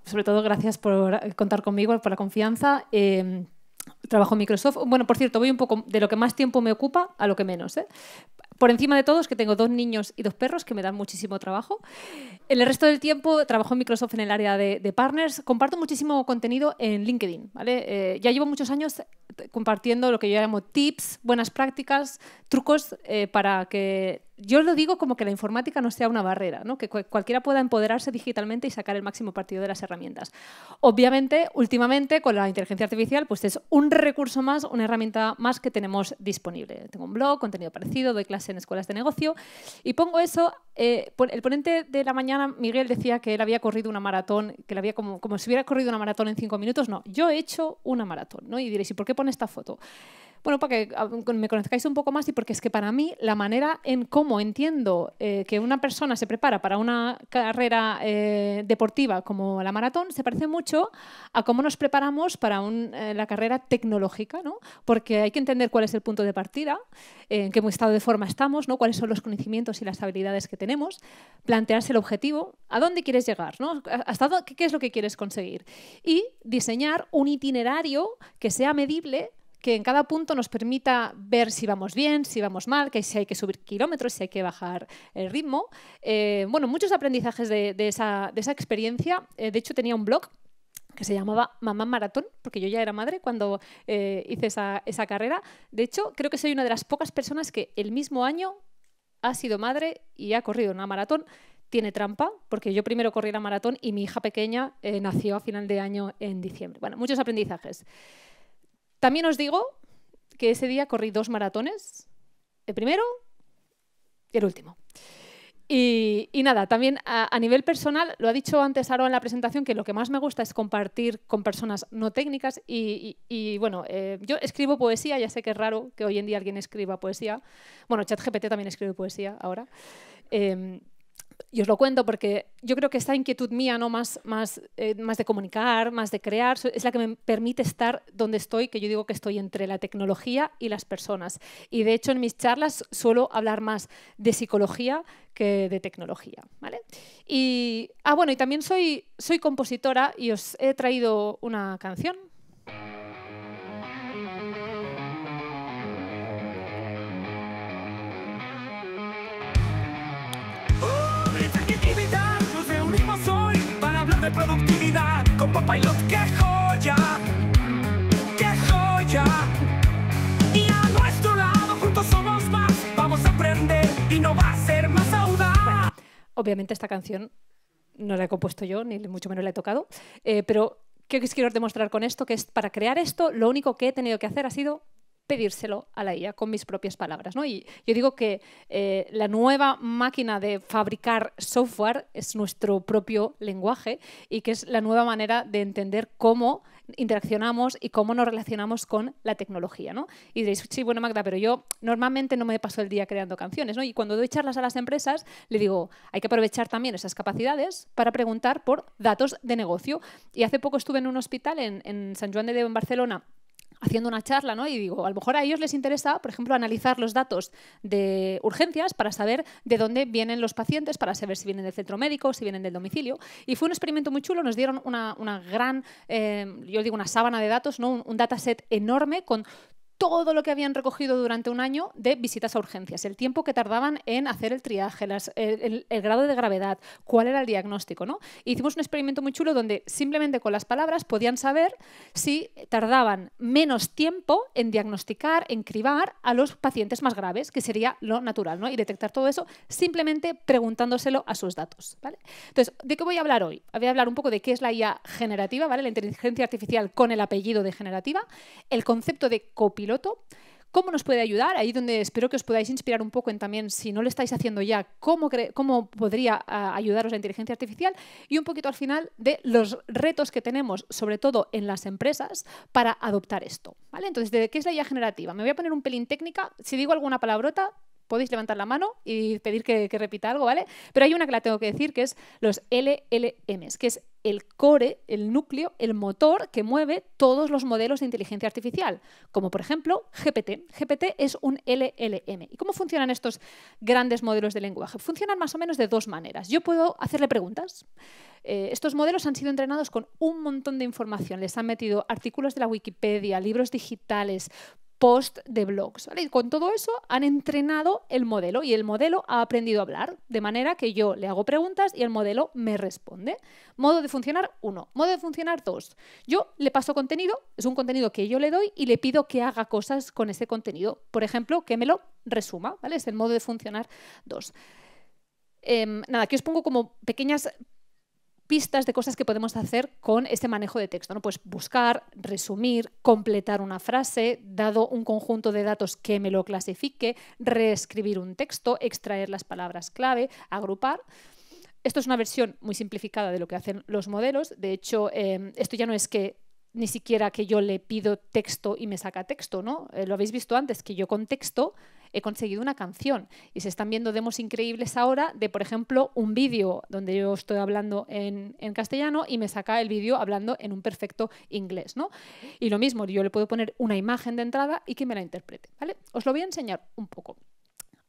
sobre todo gracias por contar conmigo, por la confianza. Trabajo en Microsoft. Bueno, por cierto, voy un poco de lo que más tiempo me ocupa a lo que menos, ¿eh? Por encima de todo es que tengo 2 niños y 2 perros que me dan muchísimo trabajo. En el resto del tiempo trabajo en Microsoft en el área de partners. Comparto muchísimo contenido en LinkedIn, ¿vale? Ya llevo muchos años compartiendo lo que yo llamo tips, buenas prácticas, trucos para que... Yo lo digo como que la informática no sea una barrera, ¿no? Que cualquiera pueda empoderarse digitalmente y sacar el máximo partido de las herramientas. Obviamente, últimamente, con la inteligencia artificial, pues es un recurso más, una herramienta más que tenemos disponible. Tengo un blog, contenido parecido, doy clase en escuelas de negocio y pongo eso. El ponente de la mañana, Miguel, decía que él había corrido una maratón, que le había como si hubiera corrido una maratón en 5 minutos. No, yo he hecho una maratón, ¿no? Y diréis, ¿y por qué pone esta foto? Bueno, para que me conozcáis un poco más y porque es que para mí la manera en cómo entiendo que una persona se prepara para una carrera deportiva como la maratón se parece mucho a cómo nos preparamos para la carrera tecnológica, ¿no? Porque hay que entender cuál es el punto de partida, en qué estado de forma estamos, ¿no? Cuáles son los conocimientos y las habilidades que tenemos, plantearse el objetivo, a dónde quieres llegar, ¿no? ¿Qué es lo que quieres conseguir? Y diseñar un itinerario que sea medible, que en cada punto nos permita ver si vamos bien, si vamos mal, que si hay que subir kilómetros, si hay que bajar el ritmo. Bueno, muchos aprendizajes de esa experiencia. De hecho, tenía un blog que se llamaba Mamá Maratón, porque yo ya era madre cuando hice esa carrera. De hecho, creo que soy una de las pocas personas que el mismo año ha sido madre y ha corrido una maratón. Tiene trampa, porque yo primero corrí la maratón y mi hija pequeña nació a final de año en diciembre. Bueno, muchos aprendizajes. También os digo que ese día corrí 2 maratones, el primero y el último. Y nada, también a nivel personal, lo ha dicho antes Aro en la presentación, que lo que más me gusta es compartir con personas no técnicas y bueno, yo escribo poesía, ya sé que es raro que hoy en día alguien escriba poesía. Bueno, ChatGPT también escribe poesía ahora. Y os lo cuento porque yo creo que esta inquietud mía, ¿no? más de comunicar, más de crear, es la que me permite estar donde estoy, que yo digo que estoy entre la tecnología y las personas. Y de hecho en mis charlas suelo hablar más de psicología que de tecnología, ¿vale? Y bueno, y también soy compositora y os he traído una canción. De productividad con Copilot, ¡qué joya! ¡Qué joya! Y a nuestro lado juntos somos más, vamos a aprender y no va a ser más audaz. Bueno, obviamente esta canción no la he compuesto yo, ni mucho menos la he tocado, pero ¿qué os quiero demostrar con esto? Que es para crear esto, lo único que he tenido que hacer ha sido pedírselo a la IA con mis propias palabras, ¿no? Y yo digo que la nueva máquina de fabricar software es nuestro propio lenguaje y que es la nueva manera de entender cómo interaccionamos y cómo nos relacionamos con la tecnología, ¿no? Y diréis, sí, bueno, Magda, pero yo normalmente no me paso el día creando canciones, ¿no? Y cuando doy charlas a las empresas, le digo, hay que aprovechar también esas capacidades para preguntar por datos de negocio. Y hace poco estuve en un hospital en Sant Joan de Déu, en Barcelona, haciendo una charla, ¿no? Y digo, a lo mejor a ellos les interesa, por ejemplo, analizar los datos de urgencias para saber de dónde vienen los pacientes, para saber si vienen del centro médico, si vienen del domicilio. Y fue un experimento muy chulo, nos dieron una gran, yo digo una sábana de datos, ¿no? Un dataset enorme con todo lo que habían recogido durante un año de visitas a urgencias, el tiempo que tardaban en hacer el triaje, el grado de gravedad, cuál era el diagnóstico, ¿no? E hicimos un experimento muy chulo donde simplemente con las palabras podían saber si tardaban menos tiempo en diagnosticar, en cribar a los pacientes más graves, que sería lo natural, ¿no? Y detectar todo eso simplemente preguntándoselo a sus datos, ¿vale? Entonces, ¿de qué voy a hablar hoy? Voy a hablar un poco de qué es la IA generativa, ¿vale? La inteligencia artificial con el apellido de generativa, el concepto de copiloto, cómo nos puede ayudar, ahí donde espero que os podáis inspirar un poco en también, si no lo estáis haciendo ya, cómo podría ayudaros la inteligencia artificial y un poquito al final de los retos que tenemos, sobre todo en las empresas, para adoptar esto, ¿vale? Entonces, ¿de qué es la IA generativa? Me voy a poner un pelín técnica, si digo alguna palabrota, podéis levantar la mano y pedir que repita algo, ¿vale? Pero hay una que la tengo que decir, que es los LLMs, que es el core, el núcleo, el motor que mueve todos los modelos de inteligencia artificial, como por ejemplo GPT. GPT es un LLM. ¿Y cómo funcionan estos grandes modelos de lenguaje? Funcionan más o menos de dos maneras. Yo puedo hacerle preguntas. Estos modelos han sido entrenados con un montón de información. Les han metido artículos de la Wikipedia, libros digitales, post de blogs, ¿vale? Y con todo eso han entrenado el modelo y el modelo ha aprendido a hablar, de manera que yo le hago preguntas y el modelo me responde. Modo de funcionar 1. Modo de funcionar 2. Yo le paso contenido, es un contenido que yo le doy y le pido que haga cosas con ese contenido. Por ejemplo, que me lo resuma, ¿vale? Es el modo de funcionar 2. Nada, aquí os pongo como pequeñas pistas de cosas que podemos hacer con este manejo de texto, ¿no? Pues buscar, resumir, completar una frase, dado un conjunto de datos que me lo clasifique, reescribir un texto, extraer las palabras clave, agrupar. Esto es una versión muy simplificada de lo que hacen los modelos. De hecho, esto ya no es que ni siquiera que yo le pido texto y me saca texto, ¿no? Lo habéis visto antes, que yo con texto he conseguido una canción y se están viendo demos increíbles ahora de, por ejemplo, un vídeo donde yo estoy hablando en castellano y me saca el vídeo hablando en un perfecto inglés, ¿no? Y lo mismo, yo le puedo poner una imagen de entrada y que me la interprete, ¿vale? Os lo voy a enseñar un poco.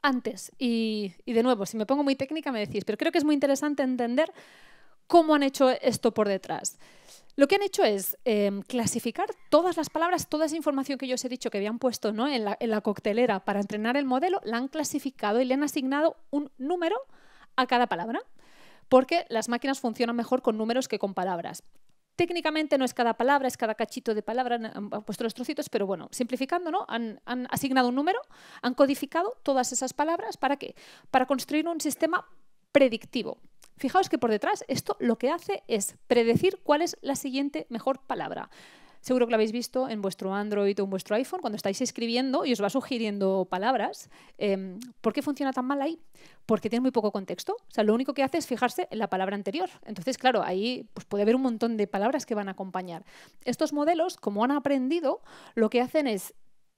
Antes, y de nuevo, si me pongo muy técnica me decís, pero creo que es muy interesante entender cómo han hecho esto por detrás. Lo que han hecho es clasificar todas las palabras, toda esa información que yo os he dicho que habían puesto, ¿no? en la coctelera para entrenar el modelo, la han clasificado y le han asignado un número a cada palabra, porque las máquinas funcionan mejor con números que con palabras. Técnicamente no es cada palabra, es cada cachito de palabra, han puesto los trocitos, pero bueno, simplificando, ¿no? Han asignado un número, han codificado todas esas palabras, ¿para qué? Para construir un sistema predictivo. Fijaos que por detrás esto lo que hace es predecir cuál es la siguiente mejor palabra. Seguro que lo habéis visto en vuestro Android o en vuestro iPhone cuando estáis escribiendo y os va sugiriendo palabras. ¿Por qué funciona tan mal ahí? Porque tiene muy poco contexto. O sea, lo único que hace es fijarse en la palabra anterior. Entonces, claro, ahí pues, puede haber un montón de palabras que van a acompañar. Estos modelos, como han aprendido, lo que hacen es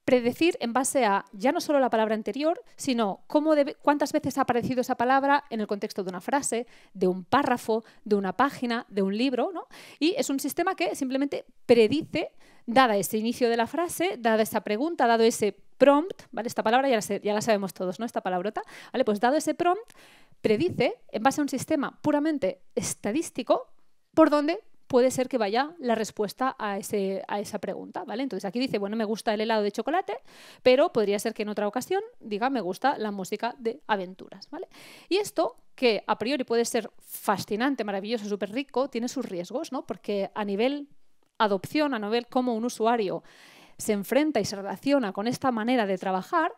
predecir en base a ya no solo la palabra anterior, sino cuántas veces ha aparecido esa palabra en el contexto de una frase, de un párrafo, de una página, de un libro, ¿no? Y es un sistema que simplemente predice, dada ese inicio de la frase, dada esa pregunta, dado ese prompt, ¿vale? Esta palabra ya la sabemos todos, ¿no? Esta palabrota, ¿vale? Pues dado ese prompt, predice, en base a un sistema puramente estadístico, por dónde puede ser que vaya la respuesta a esa pregunta, ¿vale? Entonces aquí dice, bueno, me gusta el helado de chocolate, pero podría ser que en otra ocasión diga, me gusta la música de aventuras, ¿vale? Y esto, que a priori puede ser fascinante, maravilloso, súper rico, tiene sus riesgos, ¿no? Porque a nivel adopción, a nivel cómo un usuario se enfrenta y se relaciona con esta manera de trabajar,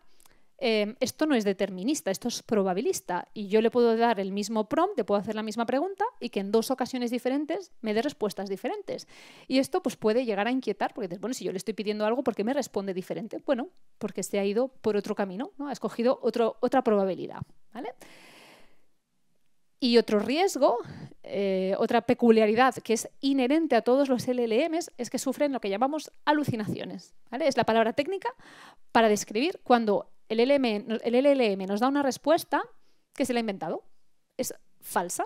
esto no es determinista, esto es probabilista y yo le puedo dar el mismo prompt, le puedo hacer la misma pregunta y que en dos ocasiones diferentes me dé respuestas diferentes. Y esto pues, puede llegar a inquietar porque dices, bueno, si yo le estoy pidiendo algo, ¿por qué me responde diferente? Bueno, porque se ha ido por otro camino, ¿no? Ha escogido otra probabilidad, ¿vale? Y otro riesgo, otra peculiaridad que es inherente a todos los LLMs es que sufren lo que llamamos alucinaciones, ¿vale? Es la palabra técnica para describir cuando el LLM nos da una respuesta que se la ha inventado. Es falsa.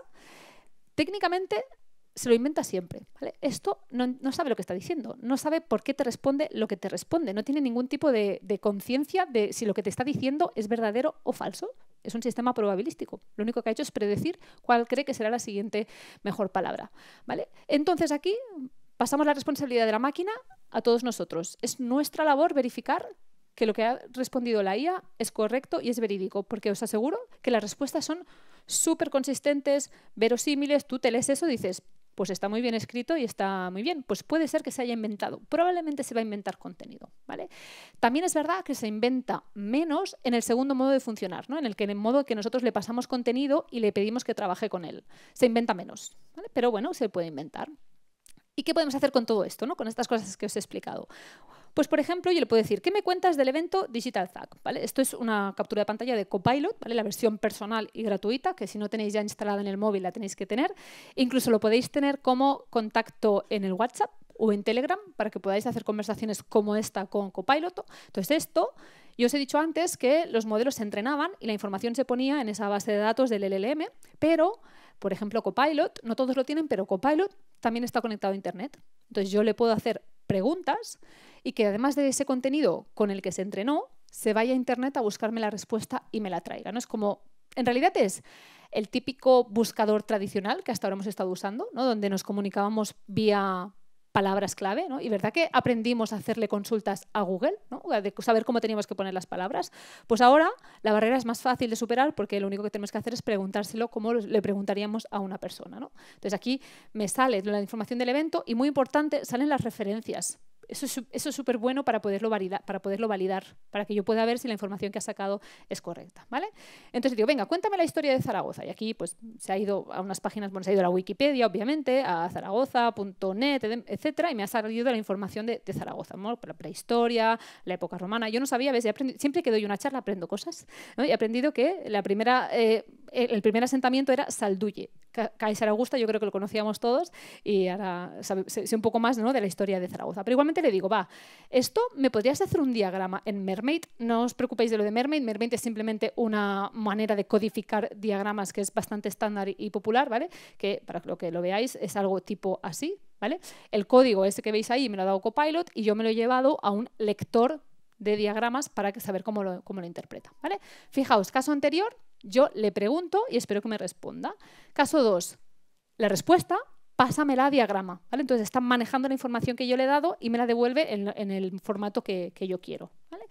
Técnicamente se lo inventa siempre, ¿vale? Esto no sabe lo que está diciendo, no sabe por qué te responde lo que te responde, no tiene ningún tipo de conciencia de si lo que te está diciendo es verdadero o falso. Es un sistema probabilístico. Lo único que ha hecho es predecir cuál cree que será la siguiente mejor palabra, ¿vale? Entonces aquí pasamos la responsabilidad de la máquina a todos nosotros. Es nuestra labor verificar que lo que ha respondido la IA es correcto y es verídico, porque os aseguro que las respuestas son súper consistentes, verosímiles. Tú te lees eso y dices, pues está muy bien escrito y está muy bien. Pues puede ser que se haya inventado. Probablemente se va a inventar contenido, ¿vale? También es verdad que se inventa menos en el segundo modo de funcionar, ¿no? En el modo que nosotros le pasamos contenido y le pedimos que trabaje con él. Se inventa menos, ¿vale? Pero bueno, se puede inventar. ¿Y qué podemos hacer con todo esto, ¿no? Con estas cosas que os he explicado? Pues, por ejemplo, yo le puedo decir, ¿qué me cuentas del evento Digital Zack? ¿Vale? Esto es una captura de pantalla de Copilot, ¿vale? La versión personal y gratuita, que si no tenéis ya instalada en el móvil la tenéis que tener. Incluso lo podéis tener como contacto en el WhatsApp o en Telegram para que podáis hacer conversaciones como esta con Copilot. Entonces esto, yo os he dicho antes que los modelos se entrenaban y la información se ponía en esa base de datos del LLM, pero, por ejemplo, Copilot, no todos lo tienen, pero Copilot también está conectado a Internet. Entonces yo le puedo hacer preguntas y que además de ese contenido con el que se entrenó, se vaya a Internet a buscarme la respuesta y me la traiga, ¿no? Es como, en realidad es el típico buscador tradicional que hasta ahora hemos estado usando, ¿no? Donde nos comunicábamos vía palabras clave, ¿no? Y verdad que aprendimos a hacerle consultas a Google, ¿no? De saber cómo teníamos que poner las palabras. Pues ahora la barrera es más fácil de superar porque lo único que tenemos que hacer es preguntárselo como le preguntaríamos a una persona, ¿no? Entonces aquí me sale la información del evento y, muy importante, salen las referencias. Eso es súper bueno para poderlo validar, para que yo pueda ver si la información que ha sacado es correcta, ¿vale? Entonces digo, venga, cuéntame la historia de Zaragoza. Y aquí pues se ha ido a unas páginas, bueno, se ha ido a la Wikipedia, obviamente, a zaragoza.net, etcétera, y me ha salido la información de Zaragoza, ¿no? La prehistoria, la época romana. Yo no sabía, ¿ves? Siempre que doy una charla aprendo cosas, ¿no? Y he aprendido que el primer asentamiento era Salduye. Kaiser Augusta, yo creo que lo conocíamos todos, y ahora sé un poco más, ¿no?, de la historia de Zaragoza. Pero igualmente le digo, va, esto me podrías hacer un diagrama en Mermaid. No os preocupéis de lo de Mermaid. Mermaid es simplemente una manera de codificar diagramas que es bastante estándar y popular, ¿vale? Que para lo que lo veáis es algo tipo así, ¿vale? El código ese que veis ahí me lo ha dado Copilot y yo me lo he llevado a un lector de diagramas para saber cómo lo interpreta, ¿vale? Fijaos, caso anterior, yo le pregunto y espero que me responda. Caso 2, la respuesta, pásamela a diagrama, ¿vale? Entonces está manejando la información que yo le he dado y me la devuelve en el formato que yo quiero, ¿vale?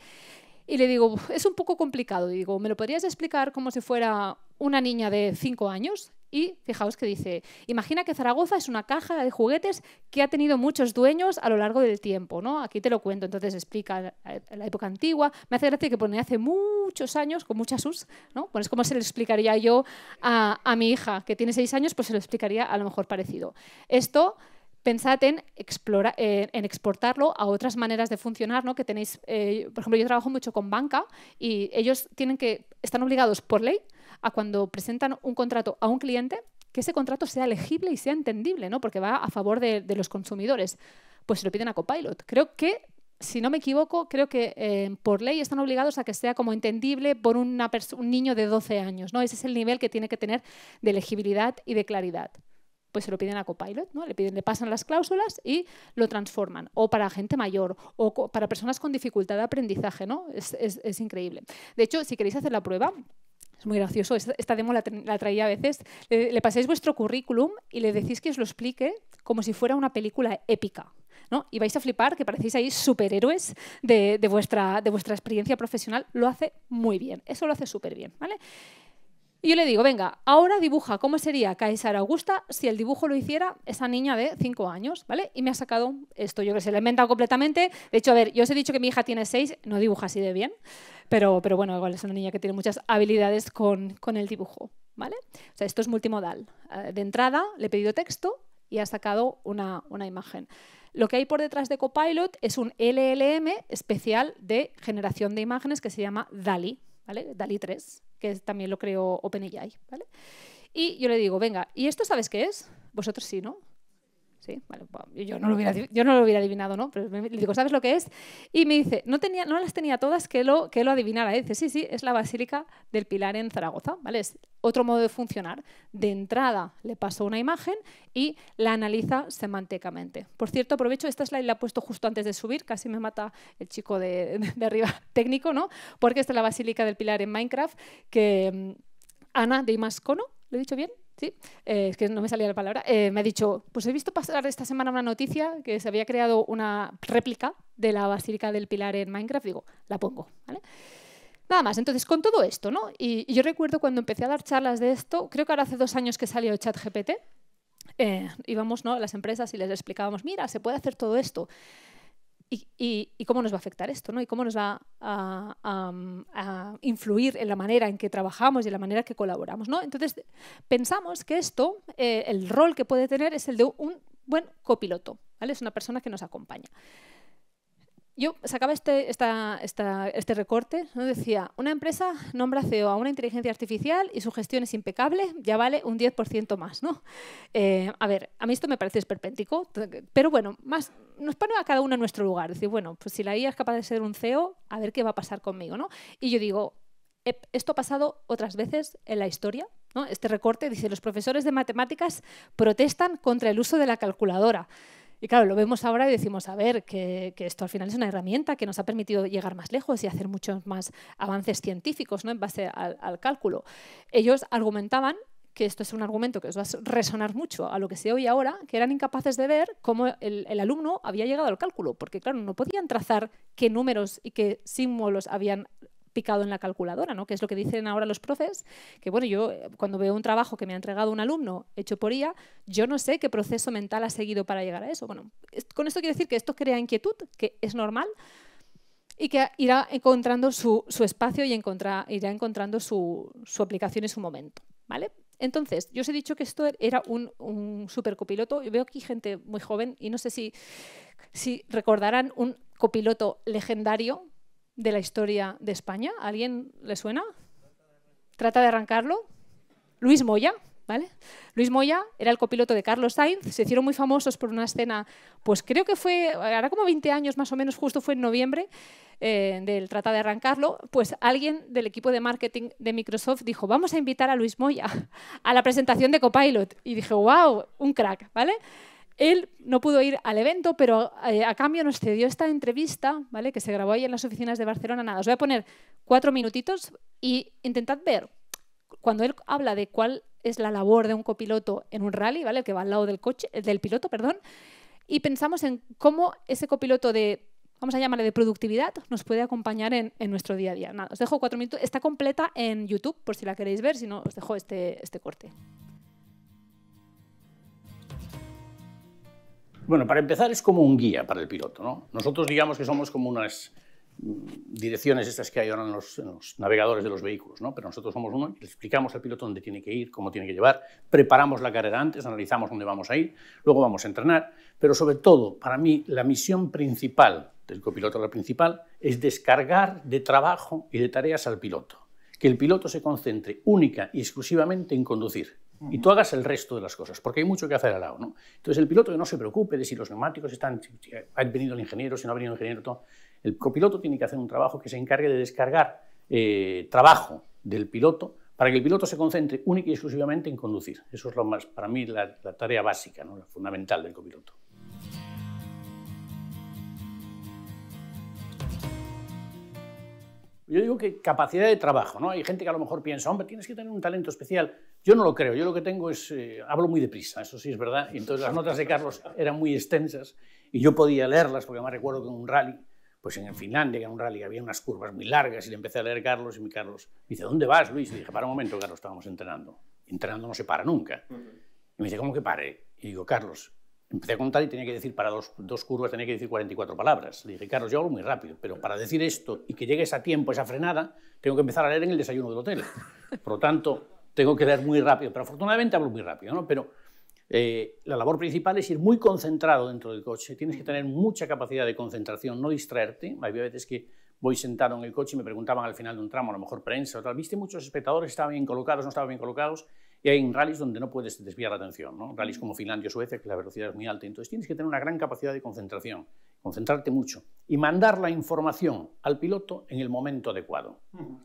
Y le digo, es un poco complicado. Y digo, ¿me lo podrías explicar como si fuera una niña de 5 años? Y fijaos que dice, imagina que Zaragoza es una caja de juguetes que ha tenido muchos dueños a lo largo del tiempo, ¿no? Aquí te lo cuento. Entonces explica la época antigua. Me hace gracia que pone hace muchos años, con muchas sus, ¿no? Pues es como se lo explicaría yo a mi hija, que tiene 6 años, pues se lo explicaría a lo mejor parecido. Esto... Pensad en exportarlo a otras maneras de funcionar, ¿no? Que tenéis, por ejemplo, yo trabajo mucho con banca y ellos están obligados por ley a, cuando presentan un contrato a un cliente, que ese contrato sea legible y sea entendible, ¿no? Porque va a favor de los consumidores. Pues se lo piden a Copilot. Creo que, si no me equivoco, creo que por ley están obligados a que sea como entendible por un niño de 12 años, ¿no? Ese es el nivel que tiene que tener de legibilidad y de claridad. Pues se lo piden a Copilot, ¿no? Le pasan las cláusulas y lo transforman. O para gente mayor, o para personas con dificultad de aprendizaje, ¿no? Es increíble. De hecho, si queréis hacer la prueba, es muy gracioso, esta demo la traía a veces, le pasáis vuestro currículum y le decís que os lo explique como si fuera una película épica, ¿no? Y vais a flipar, que parecéis ahí superhéroes de vuestra experiencia profesional. Lo hace muy bien, eso lo hace súper bien, ¿vale? Y yo le digo, venga, ahora dibuja cómo sería Kaiser Augusta si el dibujo lo hiciera esa niña de 5 años, ¿vale? Y me ha sacado esto, yo que sé, lo he inventado completamente. De hecho, a ver, yo os he dicho que mi hija tiene 6, no dibuja así de bien, pero bueno, igual es una niña que tiene muchas habilidades con el dibujo, ¿vale? O sea, esto es multimodal. De entrada, le he pedido texto y ha sacado una imagen. Lo que hay por detrás de Copilot es un LLM especial de generación de imágenes que se llama DALL-E, ¿vale? DALL-E 3, que también lo creó OpenAI, ¿vale? Y yo le digo, venga, ¿y esto sabes qué es? Vosotros sí, ¿no? Sí, vale, yo no lo hubiera adivinado, ¿no? Pero le digo, ¿sabes lo que es? Y me dice, no las tenía todas que lo adivinara. Dice, sí, es la Basílica del Pilar en Zaragoza, ¿vale? Es otro modo de funcionar. De entrada le paso una imagen y la analiza semánticamente. Por cierto, aprovecho, esta slide la he puesto justo antes de subir, casi me mata el chico de arriba técnico, ¿no? Porque esta es la Basílica del Pilar en Minecraft, que Ana de Imascono, ¿lo he dicho bien? Sí, es que no me salía la palabra, me ha dicho, pues he visto pasar esta semana una noticia que se había creado una réplica de la Basílica del Pilar en Minecraft. Digo, la pongo, ¿vale? Nada más, entonces con todo esto, ¿no? Y yo recuerdo cuando empecé a dar charlas de esto, creo que ahora hace 2 años que salió ChatGPT, íbamos, ¿no?, a las empresas y les explicábamos, mira, se puede hacer todo esto. Y cómo nos va a afectar esto, ¿no? Y cómo nos va a influir en la manera en que trabajamos y en la manera en que colaboramos, ¿no? Entonces, pensamos que esto, el rol que puede tener es el de un buen copiloto, ¿vale? Es una persona que nos acompaña. Yo sacaba este recorte, ¿no? Decía, una empresa nombra CEO a una inteligencia artificial y su gestión es impecable, ya vale un 10% más, ¿no? A ver, a mí esto me parece esperpéntico, pero bueno, nos pone a cada uno en nuestro lugar. Decir, bueno, pues si la IA es capaz de ser un CEO, a ver qué va a pasar conmigo, ¿no? Y yo digo, esto ha pasado otras veces en la historia ¿no? Este recorte dice, los profesores de matemáticas protestan contra el uso de la calculadora. Y claro, lo vemos ahora y decimos, a ver, que esto al final es una herramienta que nos ha permitido llegar más lejos y hacer muchos más avances científicos, ¿no? En base al cálculo. Ellos argumentaban que esto es un argumento que os va a resonar mucho a lo que se oye ahora, que eran incapaces de ver cómo el alumno había llegado al cálculo, porque claro, no podían trazar qué números y qué símbolos habían picado en la calculadora, ¿no? Que es lo que dicen ahora los profes, que bueno, yo cuando veo un trabajo que me ha entregado un alumno hecho por IA, yo no sé qué proceso mental ha seguido para llegar a eso. Bueno, con esto quiero decir que esto crea inquietud, que es normal, y que irá encontrando su espacio y irá encontrando su aplicación y su momento, ¿vale? Entonces, yo os he dicho que esto era un supercopiloto. Yo veo aquí gente muy joven y no sé si recordarán un copiloto legendario de la historia de España. ¿A alguien le suena? Trata de arrancarlo. Luis Moya, ¿vale? Luis Moya era el copiloto de Carlos Sainz. Se hicieron muy famosos por una escena, pues creo que fue, ahora como 20 años más o menos, justo fue en noviembre, del Trata de arrancarlo, pues alguien del equipo de marketing de Microsoft dijo, vamos a invitar a Luis Moya a la presentación de Copilot. Y dije, wow, un crack, ¿vale? Él no pudo ir al evento, pero a cambio nos cedió esta entrevista, ¿vale? Que se grabó ahí en las oficinas de Barcelona. Nada, os voy a poner 4 minutitos y intentad ver, cuando él habla de cuál es la labor de un copiloto en un rally, ¿vale? El que va al lado del piloto, perdón, y pensamos en cómo ese copiloto vamos a llamarle de productividad, nos puede acompañar en nuestro día a día. Nada, os dejo 4 minutos. Está completa en YouTube, por si la queréis ver, si no, os dejo este corte. Bueno, para empezar es como un guía para el piloto, ¿no? Nosotros digamos que somos como unas direcciones estas que hay ahora en los navegadores de los vehículos, ¿no? Pero nosotros somos uno y le explicamos al piloto dónde tiene que ir, cómo tiene que llevar, preparamos la carrera antes, analizamos dónde vamos a ir, luego vamos a entrenar, pero sobre todo, para mí, la misión principal del copiloto, la principal, es descargar de trabajo y de tareas al piloto. Que el piloto se concentre única y exclusivamente en conducir. Y tú hagas el resto de las cosas, porque hay mucho que hacer al lado, ¿no? Entonces el piloto que no se preocupe de si los neumáticos están, si ha venido el ingeniero, si no ha venido el ingeniero, todo. El copiloto tiene que hacer un trabajo que se encargue de descargar trabajo del piloto para que el piloto se concentre única y exclusivamente en conducir. Eso es lo más, para mí, la tarea básica, ¿no? La fundamental del copiloto. Yo digo que capacidad de trabajo, ¿no? Hay gente que a lo mejor piensa, hombre, tienes que tener un talento especial. Yo no lo creo, yo lo que tengo es, hablo muy deprisa, eso sí es verdad, y entonces las notas de Carlos eran muy extensas y yo podía leerlas, porque además recuerdo que en un rally, pues en Finlandia, que en un rally había unas curvas muy largas y le empecé a leer Carlos y mi Carlos me dice, ¿dónde vas, Luis? Y dije, para un momento, Carlos, estábamos entrenando. Entrenando no se para nunca. Y me dice, ¿cómo que pare? Y digo, Carlos, empecé a contar y tenía que decir, para dos curvas tenía que decir 44 palabras. Le dije, Carlos, yo hablo muy rápido, pero para decir esto y que llegues a tiempo esa frenada, tengo que empezar a leer en el desayuno del hotel. Por lo tanto, tengo que leer muy rápido, pero afortunadamente hablo muy rápido, ¿no? Pero la labor principal es ir muy concentrado dentro del coche. Tienes que tener mucha capacidad de concentración, no distraerte. Hay veces que voy sentado en el coche y me preguntaban al final de un tramo, a lo mejor prensa o tal, ¿viste muchos espectadores? ¿Estaban bien colocados? ¿No estaban bien colocados? Y hay rallies donde no puedes desviar la atención, ¿no? Rallies como Finlandia o Suecia, que la velocidad es muy alta. Entonces tienes que tener una gran capacidad de concentración, concentrarte mucho y mandar la información al piloto en el momento adecuado.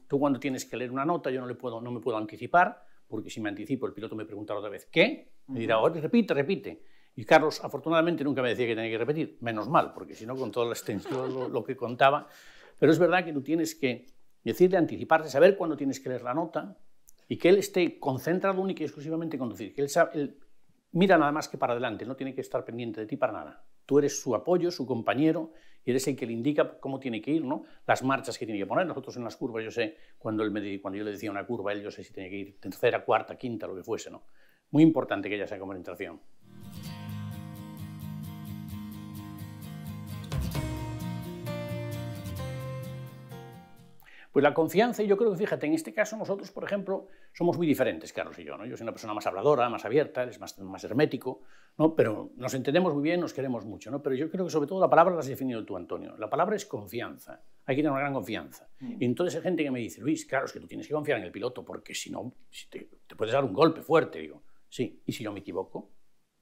Tú cuando tienes que leer una nota, yo no me puedo anticipar, porque si me anticipo el piloto me preguntará otra vez ¿qué? Me dirá, oye, repite. Y Carlos, afortunadamente, nunca me decía que tenía que repetir. Menos mal, porque si no, con toda la extensión, lo que contaba. Pero es verdad que tú tienes que decirle, anticiparte, saber cuándo tienes que leer la nota y que él esté concentrado única y exclusivamente en conducir. Que él mira nada más que para adelante, no tiene que estar pendiente de ti para nada. Tú eres su apoyo, su compañero, y eres el que le indica cómo tiene que ir, ¿no? Las marchas que tiene que poner. Nosotros en las curvas, yo sé, cuando yo le decía una curva, él yo sé si tenía que ir tercera, cuarta, quinta, lo que fuese, ¿no? Muy importante que haya esa concentración. Pues la confianza, y yo creo que, fíjate, en este caso nosotros, por ejemplo, somos muy diferentes, Carlos y yo, ¿no? Yo soy una persona más habladora, más abierta, él es más hermético, ¿no? Pero nos entendemos muy bien, nos queremos mucho, ¿no? Pero yo creo que sobre todo la palabra la has definido tú, Antonio. La palabra es confianza, hay que tener una gran confianza. Y entonces hay gente que me dice, Luis, claro, es que tú tienes que confiar en el piloto, porque si no, te puedes dar un golpe fuerte. Digo, sí, ¿y si yo me equivoco?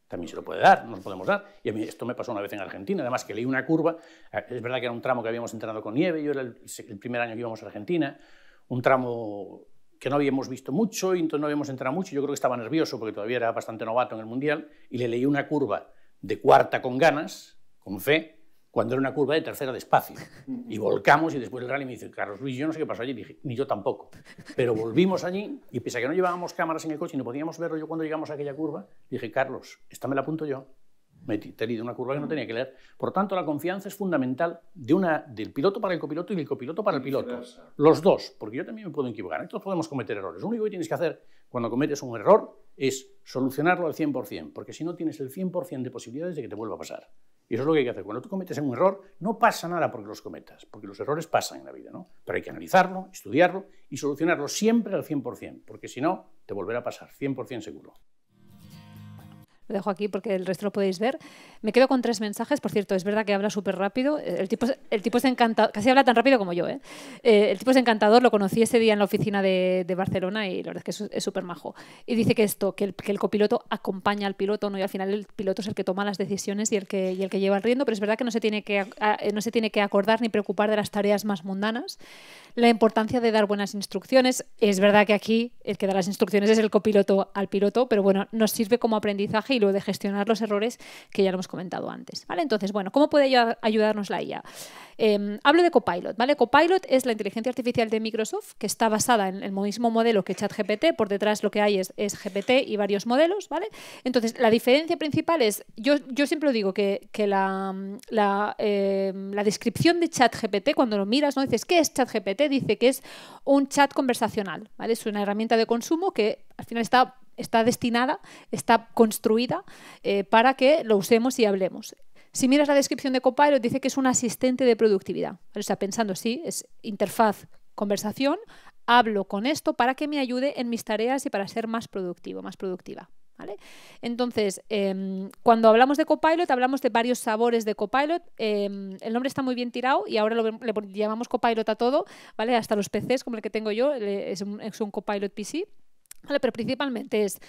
También se lo puede dar, nos podemos dar. Y a mí esto me pasó una vez en Argentina, además que leí una curva, es verdad que era un tramo que habíamos entrenado con nieve, yo era el primer año que íbamos a Argentina, un tramo que no habíamos visto mucho y entonces no habíamos entrado mucho. Yo creo que estaba nervioso porque todavía era bastante novato en el Mundial y le leí una curva de cuarta con ganas, con fe, cuando era una curva de tercera despacio. Y volcamos y después el rally me dice, Carlos Luis, yo no sé qué pasó allí. Dije, ni yo tampoco. Pero volvimos allí y pese a que no llevábamos cámaras en el coche y no podíamos verlo, yo cuando llegamos a aquella curva dije, Carlos, esta me la apunto yo. Te he leído una curva que no tenía que leer. Por tanto, la confianza es fundamental del piloto para el copiloto y del copiloto para el piloto. Los dos, porque yo también me puedo equivocar. Todos podemos cometer errores. Lo único que tienes que hacer cuando cometes un error es solucionarlo al 100%, porque si no tienes el 100% de posibilidades de que te vuelva a pasar. Y eso es lo que hay que hacer. Cuando tú cometes un error, no pasa nada porque los cometas, porque los errores pasan en la vida, ¿no? Pero hay que analizarlo, estudiarlo y solucionarlo siempre al 100%, porque si no, te volverá a pasar, 100% seguro. Lo dejo aquí porque el resto lo podéis ver. Me quedo con 3 mensajes. Por cierto, es verdad que habla súper rápido. El tipo es encantador. Casi habla tan rápido como yo, ¿eh? El tipo es encantador. Lo conocí ese día en la oficina de Barcelona y la verdad es que es súper majo. Y dice que el copiloto acompaña al piloto, ¿no? Y al final el piloto es el que toma las decisiones y el que lleva el riendo, pero es verdad que no se tiene que acordar ni preocupar de las tareas más mundanas. La importancia de dar buenas instrucciones. Es verdad que aquí el que da las instrucciones es el copiloto al piloto, pero bueno, nos sirve como aprendizaje y lo de gestionar los errores que ya lo hemos comentado antes, ¿vale? Entonces, bueno, ¿cómo puede ayudarnos la IA? Hablo de Copilot, ¿vale? Copilot es la inteligencia artificial de Microsoft que está basada en el mismo modelo que ChatGPT. Por detrás lo que hay es GPT y varios modelos, ¿vale? Entonces, la diferencia principal es, yo siempre digo que la descripción de ChatGPT, cuando lo miras, ¿no? Dices, ¿qué es ChatGPT? Dice que es un chat conversacional, ¿vale? Es una herramienta de consumo que al final está destinada, está construida para que lo usemos y hablemos. Si miras la descripción de Copilot, dice que es un asistente de productividad. ¿Vale? O sea, pensando, sí, es interfaz, conversación, hablo con esto para que me ayude en mis tareas y para ser más productivo, más productiva. ¿Vale? Entonces, cuando hablamos de Copilot, hablamos de varios sabores de Copilot. El nombre está muy bien tirado y ahora le llamamos Copilot a todo, ¿vale? Hasta los PCs, como el que tengo yo, es un Copilot PC. ¿Vale? Pero principalmente es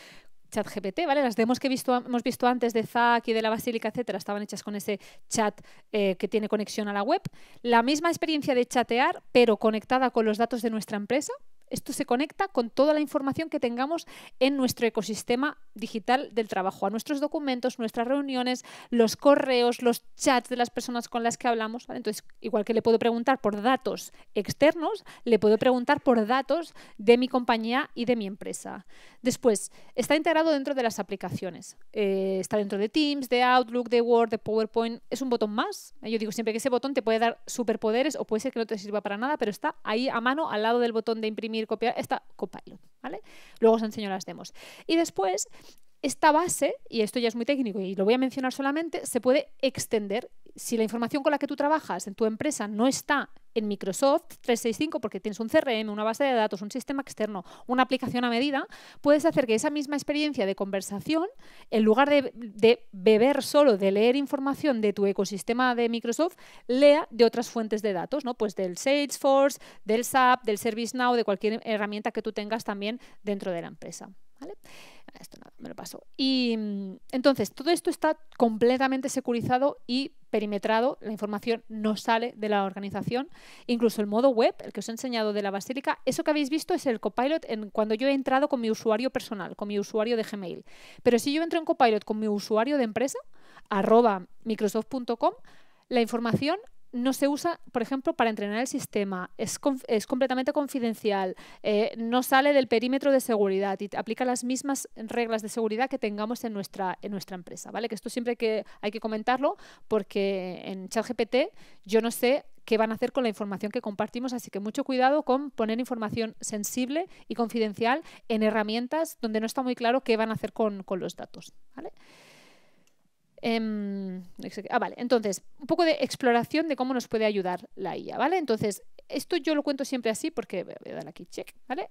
ChatGPT, ¿vale? Las demos que hemos visto antes de ZAC y de la Basílica, etcétera, estaban hechas con ese chat que tiene conexión a la web. La misma experiencia de chatear, pero conectada con los datos de nuestra empresa. Esto se conecta con toda la información que tengamos en nuestro ecosistema digital del trabajo, a nuestros documentos, nuestras reuniones, los correos, los chats de las personas con las que hablamos, ¿vale? Entonces, igual que le puedo preguntar por datos externos, le puedo preguntar por datos de mi compañía y de mi empresa. Después, está integrado dentro de las aplicaciones. Está dentro de Teams, de Outlook, de Word, de PowerPoint. Es un botón más. Yo digo siempre que ese botón te puede dar superpoderes o puede ser que no te sirva para nada, pero está ahí a mano, al lado del botón de imprimir, copiar, está Copilot, ¿vale? Luego os enseño las demos. Y después, esta base, y esto ya es muy técnico y lo voy a mencionar solamente, se puede extender. Si la información con la que tú trabajas en tu empresa no está en Microsoft 365 porque tienes un CRM, una base de datos, un sistema externo, una aplicación a medida, puedes hacer que esa misma experiencia de conversación, en lugar de beber solo, de leer información de tu ecosistema de Microsoft, lea de otras fuentes de datos, ¿no? Pues del Salesforce, del SAP, del ServiceNow, de cualquier herramienta que tú tengas también dentro de la empresa. ¿Vale? Esto nada, me lo paso. Y entonces, todo esto está completamente securizado y perimetrado. La información no sale de la organización. Incluso el modo web, el que os he enseñado de la Basílica, eso que habéis visto es el Copilot cuando yo he entrado con mi usuario personal, con mi usuario de Gmail. Pero si yo entro en Copilot con mi usuario de empresa, @microsoft.com, la información no se usa, por ejemplo, para entrenar el sistema, es completamente confidencial, no sale del perímetro de seguridad y aplica las mismas reglas de seguridad que tengamos en nuestra empresa, ¿vale? Que esto siempre hay que comentarlo porque en ChatGPT yo no sé qué van a hacer con la información que compartimos, así que mucho cuidado con poner información sensible y confidencial en herramientas donde no está muy claro qué van a hacer con los datos, ¿vale? Vale, entonces, un poco de exploración de cómo nos puede ayudar la IA, ¿vale? Entonces, esto yo lo cuento siempre así porque voy a dar aquí check, ¿vale?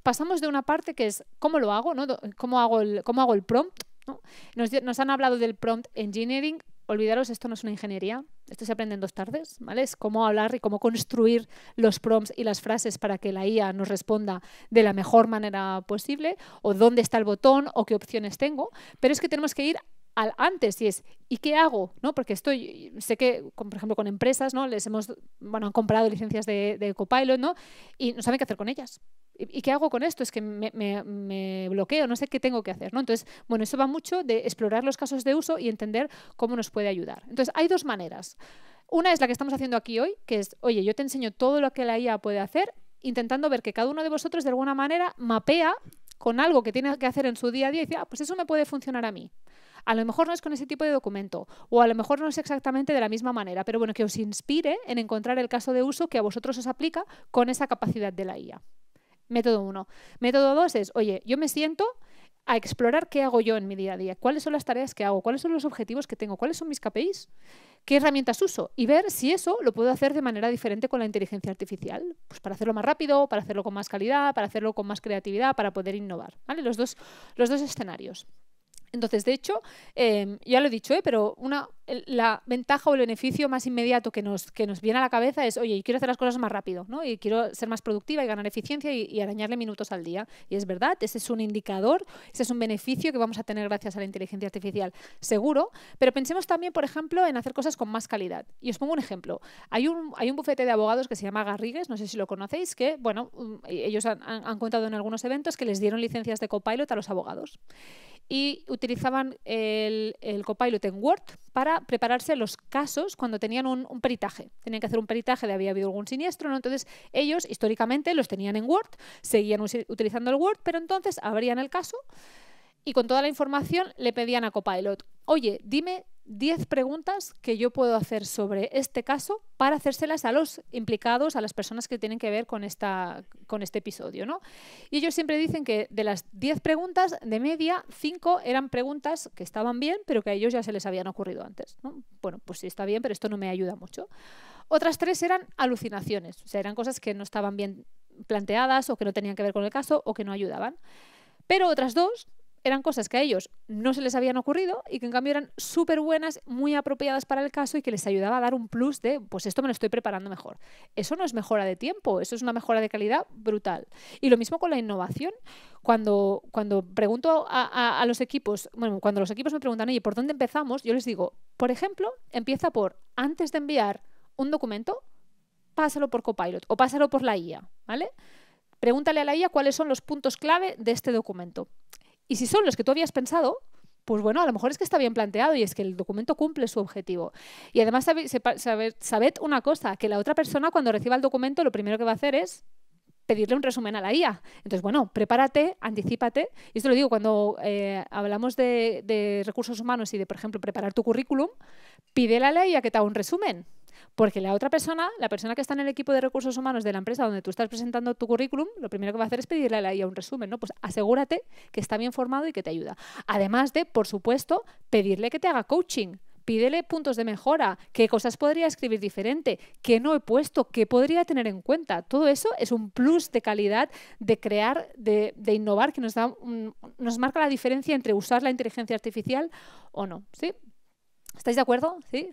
Pasamos de una parte que es cómo lo hago, ¿no? Cómo hago el prompt, ¿no? Nos han hablado del prompt engineering. Olvidaros, esto no es una ingeniería, esto se aprende en 2 tardes, ¿vale? Es cómo hablar y cómo construir los prompts y las frases para que la IA nos responda de la mejor manera posible, o dónde está el botón, o qué opciones tengo, pero es que tenemos que ir al antes, y es ¿y qué hago? ¿No? Porque sé que, por ejemplo, con empresas, ¿no? Han comprado licencias de Copilot, ¿no? Y no saben qué hacer con ellas. ¿Y qué hago con esto? Es que me bloqueo, no sé qué tengo que hacer, ¿no? Entonces, bueno, eso va mucho de explorar los casos de uso y entender cómo nos puede ayudar. Entonces, hay dos maneras. Una es la que estamos haciendo aquí hoy, que es, oye, yo te enseño todo lo que la IA puede hacer, intentando ver que cada uno de vosotros de alguna manera mapea con algo que tiene que hacer en su día a día y dice, pues eso me puede funcionar a mí. A lo mejor no es con ese tipo de documento o a lo mejor no es exactamente de la misma manera, pero bueno, que os inspire en encontrar el caso de uso que a vosotros os aplica con esa capacidad de la IA. Método 1. Método 2 es, oye, yo me siento a explorar qué hago yo en mi día a día, cuáles son las tareas que hago, cuáles son los objetivos que tengo, cuáles son mis KPIs, qué herramientas uso y ver si eso lo puedo hacer de manera diferente con la inteligencia artificial, pues para hacerlo más rápido, para hacerlo con más calidad, para hacerlo con más creatividad, para poder innovar, ¿vale? Los dos escenarios. Entonces, de hecho, ya lo he dicho, pero la ventaja o el beneficio más inmediato que nos viene a la cabeza es, oye, quiero hacer las cosas más rápido, ¿no? Y quiero ser más productiva y ganar eficiencia y arañarle minutos al día. Y es verdad, ese es un indicador, ese es un beneficio que vamos a tener gracias a la inteligencia artificial, seguro. Pero pensemos también, por ejemplo, en hacer cosas con más calidad. Y os pongo un ejemplo. Hay un bufete de abogados que se llama Garrigues, no sé si lo conocéis, que, bueno, ellos han contado en algunos eventos que les dieron licencias de Copilot a los abogados. Y utilizaban el Copilot en Word para prepararse los casos cuando tenían un peritaje. Tenían que hacer un peritaje de había habido algún siniestro, ¿no? Entonces ellos históricamente los tenían en Word, seguían utilizando el Word, pero entonces abrían el caso y con toda la información le pedían a Copilot, oye, dime 10 preguntas que yo puedo hacer sobre este caso para hacérselas a los implicados, a las personas que tienen que ver con este episodio, ¿no? Y ellos siempre dicen que de las 10 preguntas, de media, 5 eran preguntas que estaban bien, pero que a ellos ya se les habían ocurrido antes, ¿no? Bueno, pues sí está bien, pero esto no me ayuda mucho. Otras 3 eran alucinaciones, o sea, eran cosas que no estaban bien planteadas o que no tenían que ver con el caso o que no ayudaban. Pero otras 2 eran cosas que a ellos no se les habían ocurrido y que en cambio eran súper buenas, muy apropiadas para el caso y que les ayudaba a dar un plus de, pues esto me lo estoy preparando mejor. Eso no es mejora de tiempo, eso es una mejora de calidad brutal. Y lo mismo con la innovación. Cuando pregunto a los equipos, bueno, cuando los equipos me preguntan, oye, ¿por dónde empezamos? Yo les digo, por ejemplo, empieza por, antes de enviar un documento, pásalo por Copilot o pásalo por la IA, ¿vale? Pregúntale a la IA cuáles son los puntos clave de este documento. Y si son los que tú habías pensado, pues bueno, a lo mejor es que está bien planteado y es que el documento cumple su objetivo. Y además, sabed una cosa, que la otra persona cuando reciba el documento lo primero que va a hacer es pedirle un resumen a la IA. Entonces, bueno, prepárate, anticípate. Y esto lo digo cuando hablamos de recursos humanos y de, por ejemplo, preparar tu currículum, pídele a la IA que te haga un resumen. Porque la otra persona, la persona que está en el equipo de recursos humanos de la empresa donde tú estás presentando tu currículum, lo primero que va a hacer es pedirle a la IA un resumen, ¿no? Pues asegúrate que está bien formado y que te ayuda. Además de, por supuesto, pedirle que te haga coaching. Pídele puntos de mejora, qué cosas podría escribir diferente, qué no he puesto, qué podría tener en cuenta. Todo eso es un plus de calidad, de crear, de innovar, que nos marca la diferencia entre usar la inteligencia artificial o no. ¿Sí? ¿Estáis de acuerdo? ¿Sí?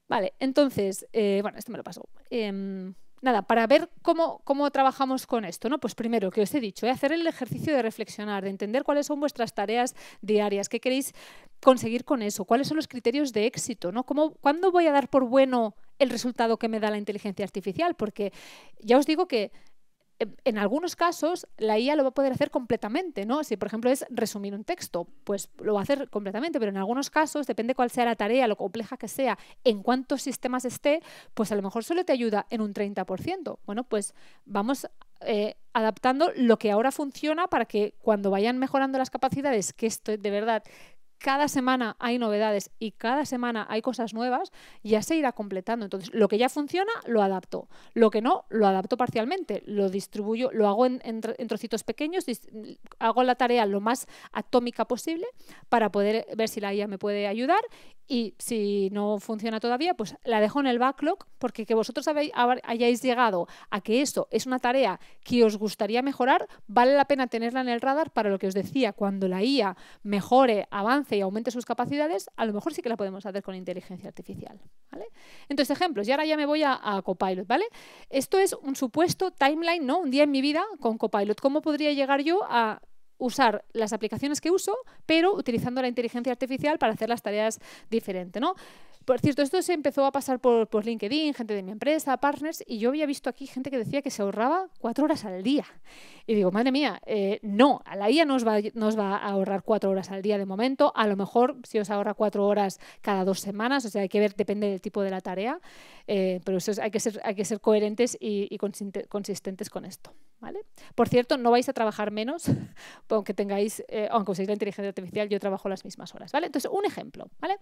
Vale, entonces, bueno, esto me lo paso. Nada, para ver cómo trabajamos con esto, ¿no? Pues primero, que os he dicho, hacer el ejercicio de reflexionar, de entender cuáles son vuestras tareas diarias, qué queréis conseguir con eso, cuáles son los criterios de éxito, ¿no? ¿Cuándo voy a dar por bueno el resultado que me da la inteligencia artificial? Porque ya os digo que en algunos casos la IA lo va a poder hacer completamente, ¿no? Si por ejemplo es resumir un texto, pues lo va a hacer completamente, pero en algunos casos, depende cuál sea la tarea, lo compleja que sea, en cuántos sistemas esté, pues a lo mejor solo te ayuda en un 30%. Bueno, pues vamos adaptando lo que ahora funciona para que cuando vayan mejorando las capacidades, que esto de verdad cada semana hay novedades y cada semana hay cosas nuevas, ya se irá completando. Entonces, lo que ya funciona, lo adapto. Lo que no, lo adapto parcialmente. Lo distribuyo, lo hago en trocitos pequeños, hago la tarea lo más atómica posible para poder ver si la IA me puede ayudar y si no funciona todavía, pues la dejo en el backlog porque que vosotros hayáis llegado a que eso es una tarea que os gustaría mejorar, vale la pena tenerla en el radar para lo que os decía, cuando la IA mejore, avance y aumente sus capacidades, a lo mejor sí que la podemos hacer con inteligencia artificial, ¿vale? Entonces, ejemplos, y ahora ya me voy a Copilot, ¿vale? Esto es un supuesto timeline, ¿no? Un día en mi vida con Copilot. ¿Cómo podría llegar yo a usar las aplicaciones que uso, pero utilizando la inteligencia artificial para hacer las tareas diferente, ¿no? Por cierto, esto se empezó a pasar por LinkedIn, gente de mi empresa, partners, y yo había visto aquí gente que decía que se ahorraba 4 horas al día. Y digo, madre mía, no, a la IA no os va a ahorrar 4 horas al día de momento. A lo mejor si os ahorra 4 horas cada 2 semanas, o sea, hay que ver, depende del tipo de la tarea, pero eso hay que ser coherentes y consistentes con esto, ¿vale? Por cierto, no vais a trabajar menos, aunque uséis la inteligencia artificial, yo trabajo las mismas horas, ¿vale? Entonces, un ejemplo, ¿vale?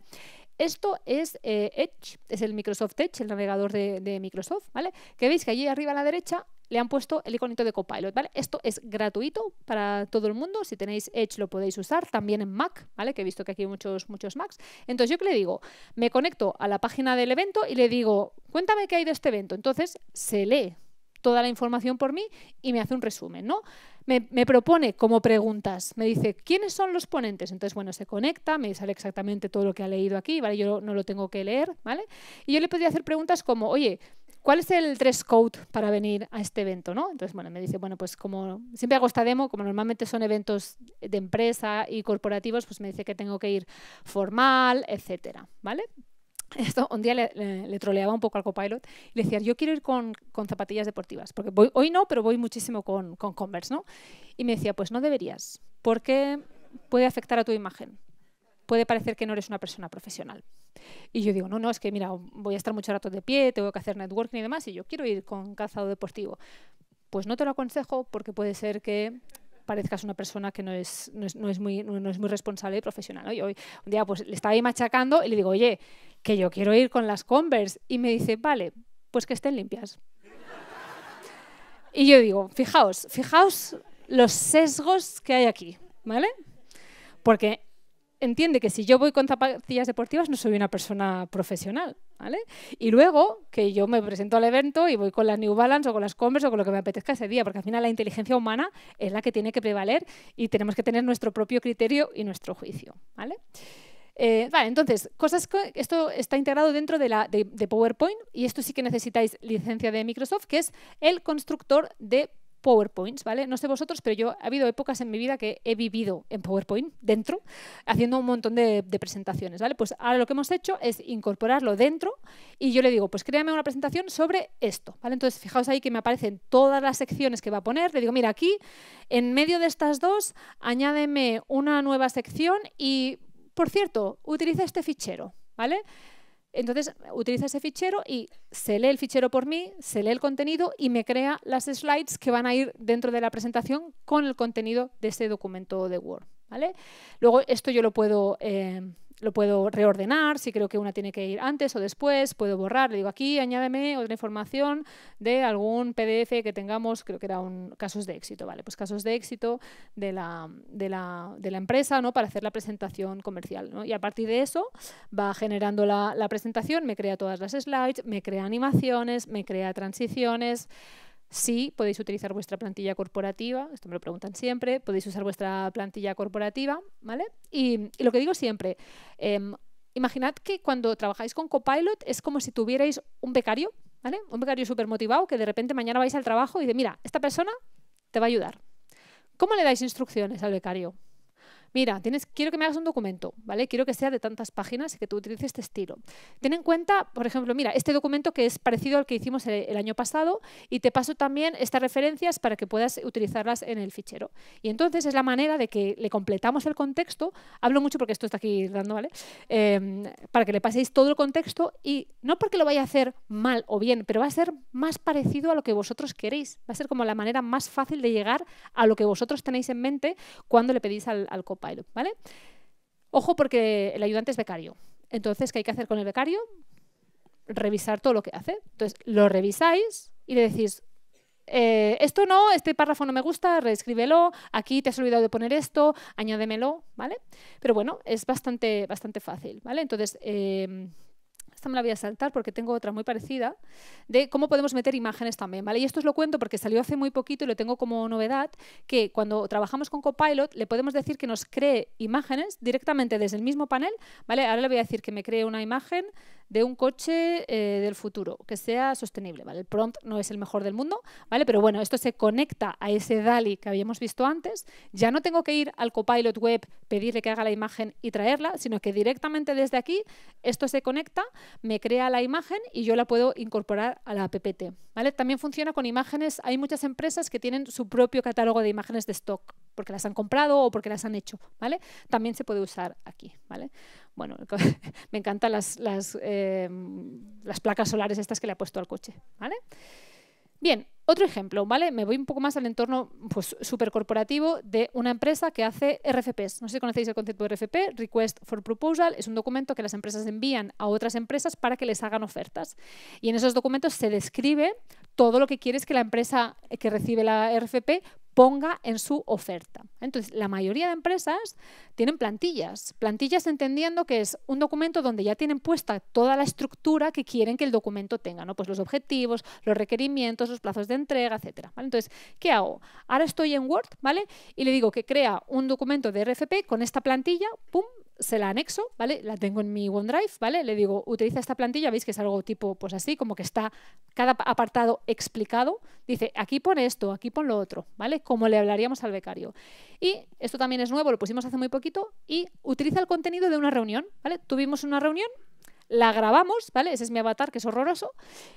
Esto es Edge, es el Microsoft Edge, el navegador de Microsoft, ¿vale? Que veis que allí arriba a la derecha le han puesto el iconito de Copilot, ¿vale? Esto es gratuito para todo el mundo. Si tenéis Edge lo podéis usar, también en Mac, ¿vale? Que he visto que aquí hay muchos Macs. Entonces, ¿yo qué le digo? Me conecto a la página del evento y le digo, cuéntame qué hay de este evento. Entonces, se lee toda la información por mí y me hace un resumen, ¿no? Me propone como preguntas, me dice, ¿quiénes son los ponentes? Entonces, bueno, se conecta, me sale exactamente todo lo que ha leído aquí, ¿vale? Yo no lo tengo que leer, ¿vale? Y yo le podría hacer preguntas como, oye, ¿cuál es el dress code para venir a este evento, ¿no? Entonces, bueno, me dice, bueno, pues como siempre hago esta demo, como normalmente son eventos de empresa y corporativos, pues me dice que tengo que ir formal, etcétera, ¿vale? Esto, un día le troleaba un poco al Copilot y le decía, yo quiero ir con zapatillas deportivas, porque hoy no, pero voy muchísimo con Converse, ¿no? Y me decía, pues no deberías, porque puede afectar a tu imagen. Puede parecer que no eres una persona profesional. Y yo digo, no, es que mira, voy a estar mucho rato de pie, tengo que hacer networking y demás, y yo quiero ir con calzado deportivo. Pues no te lo aconsejo porque puede ser que parezcas una persona que no es muy responsable y profesional, ¿no? Y hoy, un día pues le estaba ahí machacando y le digo, oye, que yo quiero ir con las Converse. Y me dice, vale, pues que estén limpias. Y yo digo, fijaos los sesgos que hay aquí, ¿vale? Porque entiende que si yo voy con zapatillas deportivas no soy una persona profesional, ¿vale? Y luego que yo me presento al evento y voy con las New Balance o con las Converse o con lo que me apetezca ese día, porque al final la inteligencia humana es la que tiene que prevaler y tenemos que tener nuestro propio criterio y nuestro juicio, ¿vale? Vale, entonces, esto está integrado dentro de PowerPoint y esto sí que necesitáis licencia de Microsoft, que es el constructor de PowerPoints, ¿vale? No sé vosotros, pero ha habido épocas en mi vida que he vivido en PowerPoint dentro, haciendo un montón de presentaciones, ¿vale? Pues ahora lo que hemos hecho es incorporarlo dentro y yo le digo, pues créame una presentación sobre esto, ¿vale? Entonces, fijaos ahí que me aparecen todas las secciones que va a poner. Le digo, mira, aquí, en medio de estas dos, añádeme una nueva sección y, por cierto, utiliza este fichero, ¿vale? Entonces, utiliza ese fichero y se lee el fichero por mí, se lee el contenido y me crea las slides que van a ir dentro de la presentación con el contenido de ese documento de Word, ¿vale? Luego, esto yo lo puedo reordenar, si creo que una tiene que ir antes o después, puedo borrar, le digo aquí, añádeme otra información de algún PDF que tengamos, creo que era casos de éxito, ¿vale? Pues casos de éxito de la empresa, ¿no? Para hacer la presentación comercial, ¿no? Y a partir de eso va generando la presentación, me crea todas las slides, me crea animaciones, me crea transiciones. Sí, podéis utilizar vuestra plantilla corporativa, esto me lo preguntan siempre, podéis usar vuestra plantilla corporativa, ¿vale? Y lo que digo siempre, imaginad que cuando trabajáis con Copilot es como si tuvierais un becario, ¿vale? Un becario súper motivado que de repente mañana vais al trabajo y dice, mira, esta persona te va a ayudar. ¿Cómo le dais instrucciones al becario? Mira, quiero que me hagas un documento, ¿vale? Quiero que sea de tantas páginas y que tú utilices este estilo. Ten en cuenta, por ejemplo, mira, este documento que es parecido al que hicimos el año pasado y te paso también estas referencias para que puedas utilizarlas en el fichero. Y entonces es la manera de que le completamos el contexto. Hablo mucho porque esto está aquí dando, ¿vale? Para que le paséis todo el contexto y no porque lo vaya a hacer mal o bien, pero va a ser más parecido a lo que vosotros queréis. Va a ser como la manera más fácil de llegar a lo que vosotros tenéis en mente cuando le pedís al Copilot, ¿vale? Ojo porque el ayudante es becario. Entonces, ¿qué hay que hacer con el becario? Revisar todo lo que hace. Entonces, lo revisáis y le decís, esto no, este párrafo no me gusta, reescríbelo, aquí te has olvidado de poner esto, añádemelo, ¿vale? Pero bueno, es bastante fácil, ¿vale? Entonces, esta me la voy a saltar porque tengo otra muy parecida de cómo podemos meter imágenes también, ¿vale? Y esto os lo cuento porque salió hace muy poquito y lo tengo como novedad, que cuando trabajamos con Copilot le podemos decir que nos cree imágenes directamente desde el mismo panel, ¿vale? Ahora le voy a decir que me cree una imagen de un coche del futuro, que sea sostenible, ¿vale? El prompt no es el mejor del mundo, ¿vale? Pero bueno, esto se conecta a ese DALL-E que habíamos visto antes. Ya no tengo que ir al Copilot web, pedirle que haga la imagen y traerla, sino que directamente desde aquí esto se conecta, me crea la imagen y yo la puedo incorporar a la PPT, ¿vale? También funciona con imágenes. Hay muchas empresas que tienen su propio catálogo de imágenes de stock, porque las han comprado o porque las han hecho, ¿vale? También se puede usar aquí, ¿vale? Bueno, me encantan las placas solares estas que le ha puesto al coche, ¿vale? Bien, otro ejemplo, ¿vale? Me voy un poco más al entorno pues, súper corporativo de una empresa que hace RFPs. No sé si conocéis el concepto de RFP, Request for Proposal. Es un documento que las empresas envían a otras empresas para que les hagan ofertas. Y en esos documentos se describe todo lo que quieres que la empresa que recibe la RFP ponga en su oferta. Entonces, la mayoría de empresas tienen plantillas. Plantillas entendiendo que es un documento donde ya tienen puesta toda la estructura que quieren que el documento tenga, ¿no? Pues los objetivos, los requerimientos, los plazos de entrega, etcétera, ¿vale? Entonces, ¿qué hago? Ahora estoy en Word, ¿vale? Y le digo que crea un documento de RFP con esta plantilla, ¡pum!, se la anexo, ¿vale? La tengo en mi OneDrive, ¿vale? Le digo, utiliza esta plantilla, veis que es algo tipo, pues así, como que está cada apartado explicado. Dice, aquí pone esto, aquí pone lo otro, ¿vale? Como le hablaríamos al becario. Y esto también es nuevo, lo pusimos hace muy poquito, y utiliza el contenido de una reunión, ¿vale? Tuvimos una reunión, la grabamos, ¿vale? Ese es mi avatar, que es horroroso,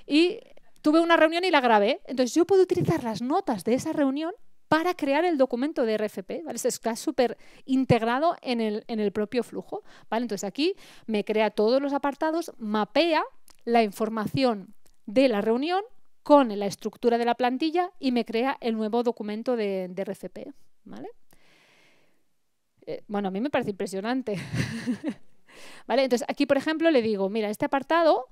y tuve una reunión y la grabé. Entonces yo puedo utilizar las notas de esa reunión para crear el documento de RFP, ¿vale? Está súper integrado en el propio flujo, ¿vale? Entonces aquí me crea todos los apartados, mapea la información de la reunión con la estructura de la plantilla y me crea el nuevo documento de RFP, ¿vale? Bueno, a mí me parece impresionante. ¿Vale? Entonces aquí, por ejemplo, le digo, mira, este apartado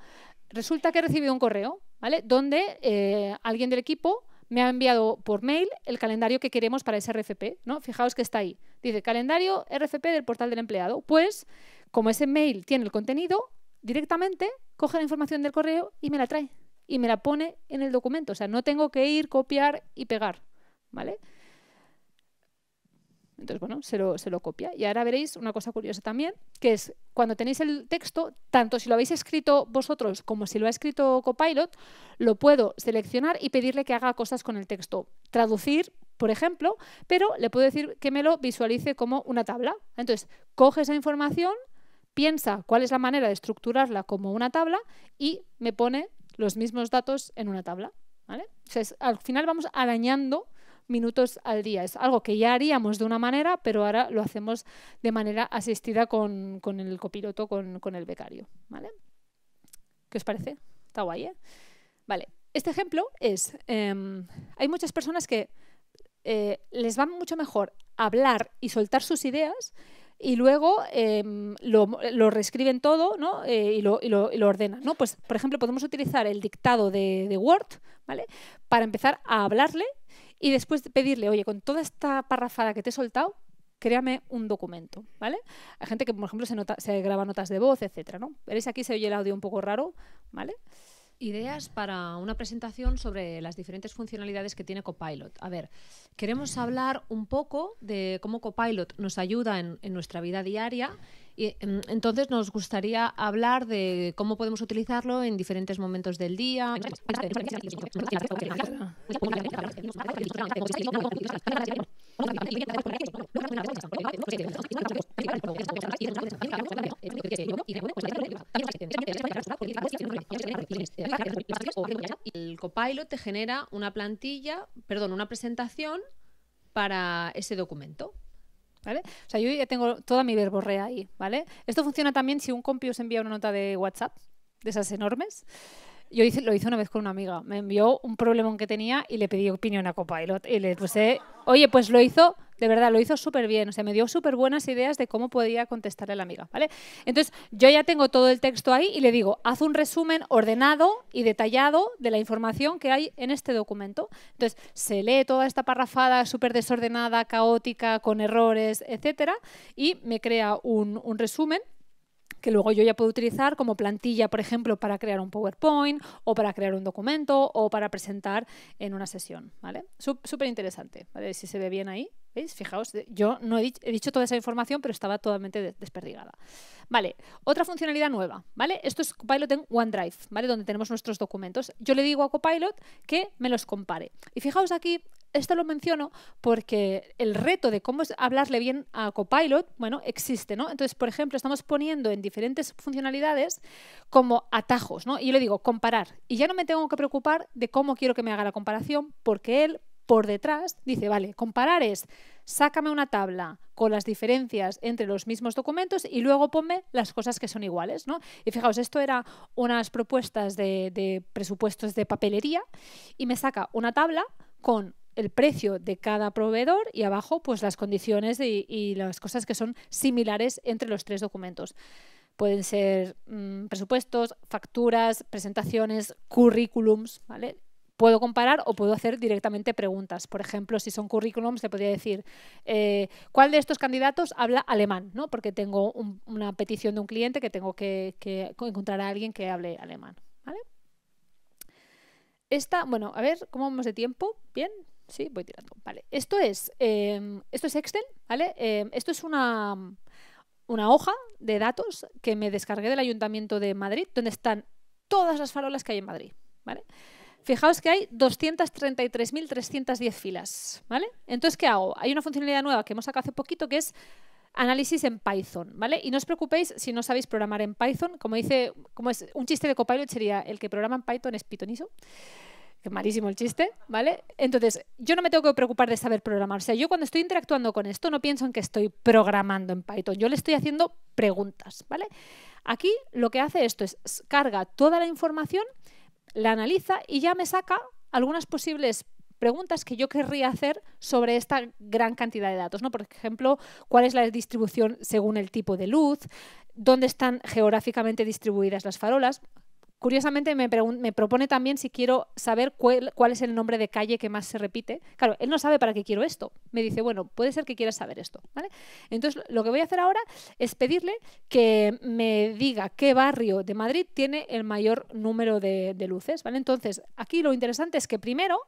resulta que he recibido un correo, ¿vale? Donde alguien del equipo me ha enviado por mail el calendario que queremos para ese RFP, ¿no? Fijaos que está ahí. Dice, calendario RFP del portal del empleado. Pues, como ese mail tiene el contenido, directamente coge la información del correo y me la trae. Y me la pone en el documento. O sea, no tengo que ir, copiar y pegar, ¿vale? Entonces, bueno, se lo copia. Y ahora veréis una cosa curiosa también, que es cuando tenéis el texto, tanto si lo habéis escrito vosotros como si lo ha escrito Copilot, lo puedo seleccionar y pedirle que haga cosas con el texto. Traducir, por ejemplo, pero le puedo decir que me lo visualice como una tabla. Entonces, coge esa información, piensa cuál es la manera de estructurarla como una tabla y me pone los mismos datos en una tabla, ¿vale? O sea, al final vamos arañando minutos al día. Es algo que ya haríamos de una manera, pero ahora lo hacemos de manera asistida con el copiloto, con el becario, ¿vale? ¿Qué os parece? Está guay, ¿eh? Vale, este ejemplo es, hay muchas personas que les va mucho mejor hablar y soltar sus ideas y luego lo reescriben todo, ¿no? Y lo ordenan, ¿no? Pues, por ejemplo, podemos utilizar el dictado de Word, ¿vale? Para empezar a hablarle y después pedirle, oye, con toda esta parrafada que te he soltado, créame un documento, ¿vale? Hay gente que, por ejemplo, se graba notas de voz, etcétera, ¿no? Veréis aquí se oye el audio un poco raro, ¿vale? Ideas para una presentación sobre las diferentes funcionalidades que tiene Copilot. A ver, queremos hablar un poco de cómo Copilot nos ayuda en nuestra vida diaria y entonces nos gustaría hablar de cómo podemos utilizarlo en diferentes momentos del día. El Copilot te genera una una presentación para ese documento. ¿Vale? O sea, yo ya tengo toda mi verborrea ahí, ¿vale? Esto funciona también si un compi os envía una nota de WhatsApp, de esas enormes. Yo lo hice una vez con una amiga. Me envió un problemón que tenía y le pedí opinión a Copilot. Y le puse, oye, pues lo hizo, de verdad, lo hizo súper bien. O sea, me dio súper buenas ideas de cómo podía contestarle a la amiga, ¿vale? Entonces, yo ya tengo todo el texto ahí y le digo, haz un resumen ordenado y detallado de la información que hay en este documento. Entonces, se lee toda esta parrafada súper desordenada, caótica, con errores, etcétera, y me crea un resumen que luego yo ya puedo utilizar como plantilla, por ejemplo, para crear un PowerPoint o para crear un documento o para presentar en una sesión, ¿vale? Súper interesante, ¿vale? Si se ve bien ahí, ¿Veis? Fijaos, yo no he dicho toda esa información, pero estaba totalmente desperdigada. Vale, otra funcionalidad nueva, ¿vale? Esto es Copilot en OneDrive, ¿vale? Donde tenemos nuestros documentos. Yo le digo a Copilot que me los compare. Y fijaos aquí, esto lo menciono porque el reto de cómo es hablarle bien a Copilot, bueno, existe, ¿no? Entonces, por ejemplo, estamos poniendo en diferentes funcionalidades como atajos, ¿no? Y yo le digo comparar. Y ya no me tengo que preocupar de cómo quiero que me haga la comparación, porque él por detrás dice, vale, comparar es, sácame una tabla con las diferencias entre los mismos documentos y luego ponme las cosas que son iguales, ¿no? Y fijaos, esto era unas propuestas de presupuestos de papelería y me saca una tabla con el precio de cada proveedor y abajo pues las condiciones y las cosas que son similares entre los tres documentos. Pueden ser presupuestos, facturas, presentaciones, currículums, ¿vale? Puedo comparar o puedo hacer directamente preguntas. Por ejemplo, si son currículums, le podría decir ¿cuál de estos candidatos habla alemán? ¿No? Porque tengo una petición de un cliente que tengo que encontrar a alguien que hable alemán. ¿Vale? Bueno, a ver, ¿cómo vamos de tiempo? ¿Bien? Sí, voy tirando. Vale. Esto es Excel, ¿vale? Esto es una hoja de datos que me descargué del Ayuntamiento de Madrid, donde están todas las farolas que hay en Madrid, ¿vale? Fijaos que hay 233.310 filas, ¿vale? Entonces, ¿qué hago? Hay una funcionalidad nueva que hemos sacado hace poquito que es análisis en Python, ¿vale? Y no os preocupéis si no sabéis programar en Python. Como es un chiste de Copilot sería el que programa en Python es pitonizo. Que malísimo el chiste, ¿vale? Entonces, yo no me tengo que preocupar de saber programar. O sea, yo cuando estoy interactuando con esto no pienso en que estoy programando en Python. Yo le estoy haciendo preguntas, ¿vale? Aquí lo que hace esto es carga toda la información, la analiza y ya me saca algunas posibles preguntas que yo querría hacer sobre esta gran cantidad de datos, ¿no? Por ejemplo, ¿cuál es la distribución según el tipo de luz? ¿Dónde están geográficamente distribuidas las farolas? Curiosamente me propone también si quiero saber cuál es el nombre de calle que más se repite. Claro, él no sabe para qué quiero esto. Me dice, bueno, puede ser que quieras saber esto, ¿vale? Entonces, lo que voy a hacer ahora es pedirle que me diga qué barrio de Madrid tiene el mayor número de luces, ¿vale? Entonces, aquí lo interesante es que primero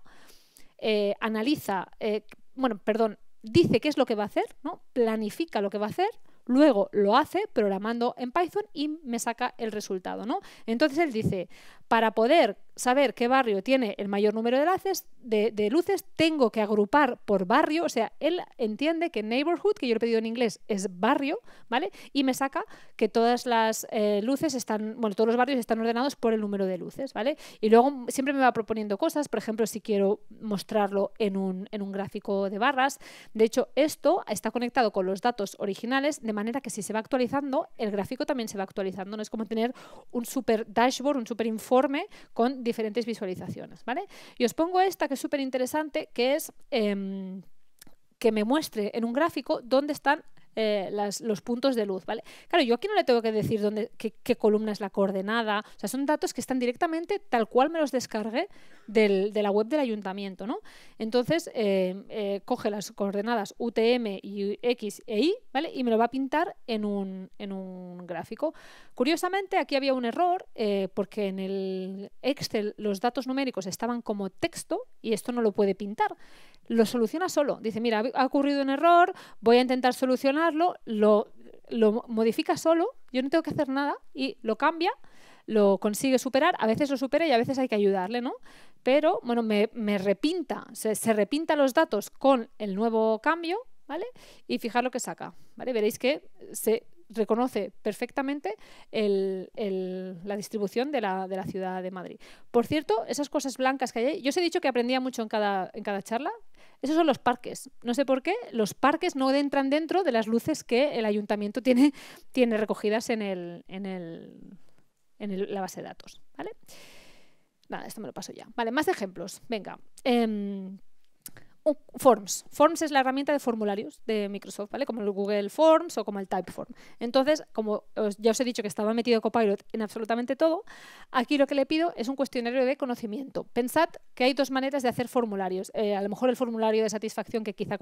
dice qué es lo que va a hacer, ¿no? Planifica lo que va a hacer. Luego lo hace programando en Python y me saca el resultado, ¿no? Entonces él dice, para poder saber qué barrio tiene el mayor número de luces, tengo que agrupar por barrio. O sea, él entiende que neighborhood, que yo le he pedido en inglés, es barrio, ¿vale? Y me saca que todas las luces están, bueno, todos los barrios están ordenados por el número de luces, ¿vale? Y luego siempre me va proponiendo cosas, por ejemplo, si quiero mostrarlo en un gráfico de barras. De hecho, esto está conectado con los datos originales, de manera que si se va actualizando, el gráfico también se va actualizando. No es como tener un super dashboard, un super informe con diferentes visualizaciones, ¿vale? Y os pongo esta que es súper interesante, que es que me muestre en un gráfico dónde están los puntos de luz, ¿vale? Claro, yo aquí no le tengo que decir qué columna es la coordenada. O sea, son datos que están directamente tal cual me los descargué de la web del ayuntamiento, ¿no? Entonces, coge las coordenadas UTM y X e Y, ¿vale? Y me lo va a pintar en un gráfico. Curiosamente, aquí había un error porque en el Excel los datos numéricos estaban como texto y esto no lo puede pintar. Lo soluciona solo. Dice, mira, ha ocurrido un error, voy a intentar solucionarlo, lo modifica solo, yo no tengo que hacer nada y lo cambia, lo consigue superar, a veces lo supera y a veces hay que ayudarle, ¿no? Pero, bueno, me repinta, se repinta los datos con el nuevo cambio, ¿vale? Y fijar lo que saca, ¿vale? Veréis que se reconoce perfectamente la distribución de la ciudad de Madrid. Por cierto, esas cosas blancas que hay ahí, yo os he dicho que aprendía mucho en cada charla. Esos son los parques. No sé por qué, los parques no entran dentro de las luces que el ayuntamiento tiene recogidas en la base de datos, ¿vale? Nada, esto me lo paso ya. Vale, más ejemplos. Venga. Forms. Forms es la herramienta de formularios de Microsoft, ¿vale? Como el Google Forms o como el Typeform. Entonces, como ya os he dicho que estaba metido Copilot en absolutamente todo, aquí lo que le pido es un cuestionario de conocimiento. Pensad que hay dos maneras de hacer formularios. A lo mejor el formulario de satisfacción que quizá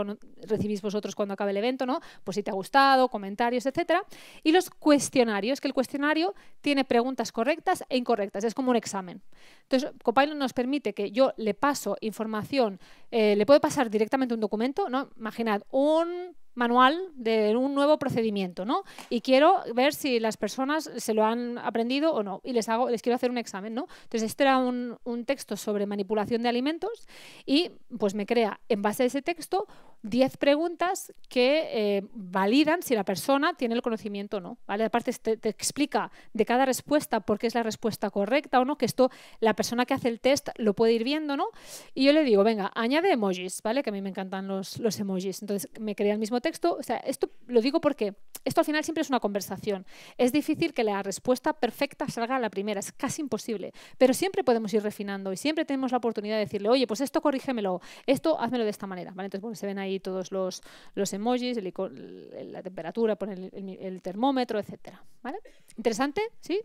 recibís vosotros cuando acabe el evento, ¿no? Pues si te ha gustado, comentarios, etcétera. Y los cuestionarios, que el cuestionario tiene preguntas correctas e incorrectas. Es como un examen. Entonces, Copilot nos permite que yo le paso información le puedo pasar directamente un documento, ¿no? Imaginad, un manual de un nuevo procedimiento, ¿no? Y quiero ver si las personas se lo han aprendido o no. Y les quiero hacer un examen, ¿no? Entonces, este era un texto sobre manipulación de alimentos y pues me crea, en base a ese texto, 10 preguntas que validan si la persona tiene el conocimiento o no, ¿vale? Aparte, te explica de cada respuesta por qué es la respuesta correcta o no, que esto la persona que hace el test lo puede ir viendo, ¿no? Y yo le digo, venga, añade emojis, ¿vale? Que a mí me encantan los emojis. Entonces, me crea el mismo texto. O sea, esto lo digo porque esto al final siempre es una conversación. Es difícil que la respuesta perfecta salga a la primera, es casi imposible. Pero siempre podemos ir refinando y siempre tenemos la oportunidad de decirle, oye, pues esto corrígemelo, esto házmelo de esta manera, ¿vale? Entonces, bueno, se ven ahí todos los emojis, la temperatura, poner el termómetro, etcétera, ¿vale? ¿Interesante? ¿Sí?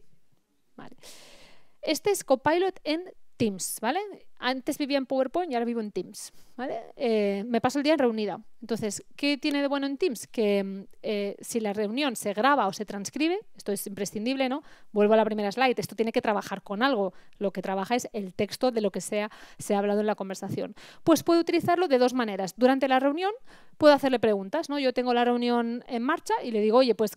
Vale. Este es Copilot en Teams, ¿vale? Antes vivía en PowerPoint y ahora vivo en Teams, ¿vale? Me paso el día en reunida. Entonces, ¿qué tiene de bueno en Teams? Que si la reunión se graba o se transcribe, esto es imprescindible, ¿no? Vuelvo a la primera slide, esto tiene que trabajar con algo. Lo que trabaja es el texto de lo que se ha hablado en la conversación. Pues puedo utilizarlo de dos maneras. Durante la reunión puedo hacerle preguntas, ¿no? Yo tengo la reunión en marcha y le digo, oye, pues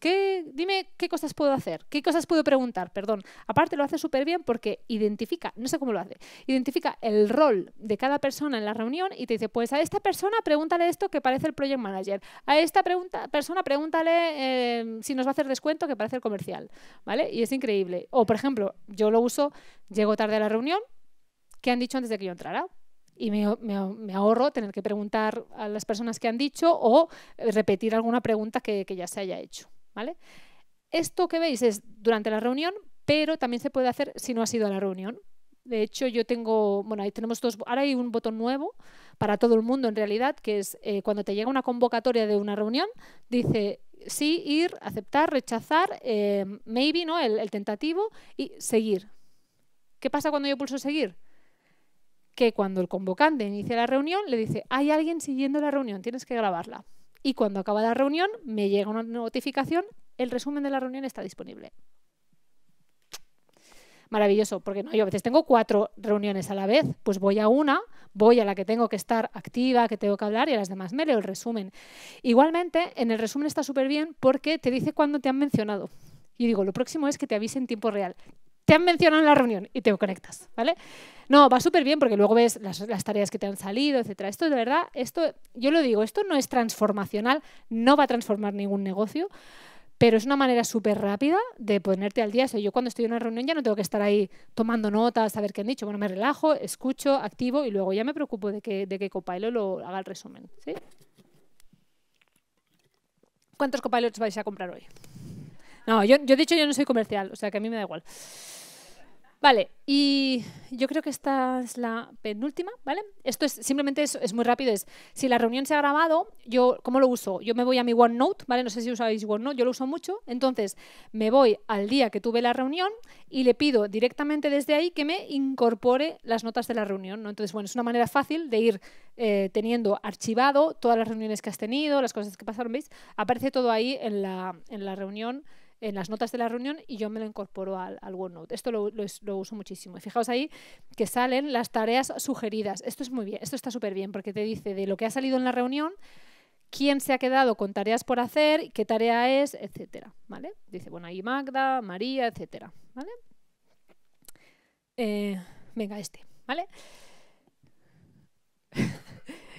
dime qué cosas puedo hacer, qué cosas puedo preguntar, perdón. Aparte lo hace súper bien porque identifica, no sé cómo lo hace, identifica el rol de cada persona en la reunión y te dice, pues a esta persona pregúntale esto que parece el project manager, a esta persona pregúntale si nos va a hacer descuento que parece el comercial, ¿vale? Y es increíble. O, por ejemplo, yo lo uso, llego tarde a la reunión, ¿qué han dicho antes de que yo entrara? Y me ahorro tener que preguntar a las personas que han dicho o repetir alguna pregunta que ya se haya hecho, ¿vale? Esto que veis es durante la reunión, pero también se puede hacer si no has ido a la reunión. De hecho, yo tengo, bueno, ahí tenemos ahora hay un botón nuevo para todo el mundo en realidad, que es cuando te llega una convocatoria de una reunión, dice sí, ir, aceptar, rechazar, maybe, ¿no? El tentativo y seguir. ¿Qué pasa cuando yo pulso seguir? Que cuando el convocante inicia la reunión, le dice, hay alguien siguiendo la reunión, tienes que grabarla. Y cuando acaba la reunión, me llega una notificación, el resumen de la reunión está disponible. Maravilloso, porque no, yo a veces tengo 4 reuniones a la vez, pues voy a una, voy a la que tengo que estar activa, que tengo que hablar y a las demás me leo el resumen. Igualmente, en el resumen está súper bien porque te dice cuándo te han mencionado. Y digo, lo próximo es que te avise en tiempo real. Te han mencionado en la reunión y te conectas, ¿vale? No, va súper bien porque luego ves las tareas que te han salido, etcétera. Esto de verdad, yo lo digo, esto no es transformacional, no va a transformar ningún negocio, pero es una manera súper rápida de ponerte al día. O sea, yo cuando estoy en una reunión ya no tengo que estar ahí tomando notas, a ver qué han dicho. Bueno, me relajo, escucho, activo y luego ya me preocupo de que Copilot lo haga el resumen, ¿sí? ¿Cuántos Copilots vais a comprar hoy? No, yo he dicho yo no soy comercial, o sea que a mí me da igual. Vale, y yo creo que esta es la penúltima, ¿vale? Esto simplemente es muy rápido. Si la reunión se ha grabado, ¿cómo lo uso? Yo me voy a mi OneNote, ¿vale? No sé si usáis OneNote, yo lo uso mucho. Entonces, me voy al día que tuve la reunión y le pido directamente desde ahí que me incorpore las notas de la reunión, ¿no? Entonces, bueno, es una manera fácil de ir teniendo archivado todas las reuniones que has tenido, las cosas que pasaron, ¿veis? Aparece todo ahí en la reunión, en las notas de la reunión y yo me lo incorporo al OneNote. Esto lo uso muchísimo. Y fijaos ahí que salen las tareas sugeridas. Esto es muy bien, esto está súper bien porque te dice de lo que ha salido en la reunión, quién se ha quedado con tareas por hacer, qué tarea es, etcétera, ¿vale? Dice, bueno, ahí Magda, María, etcétera, ¿vale? Venga, ¿vale?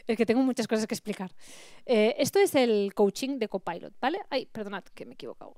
Es que tengo muchas cosas que explicar. Esto es el coaching de Copilot, ¿vale? Ay, perdonad, que me he equivocado.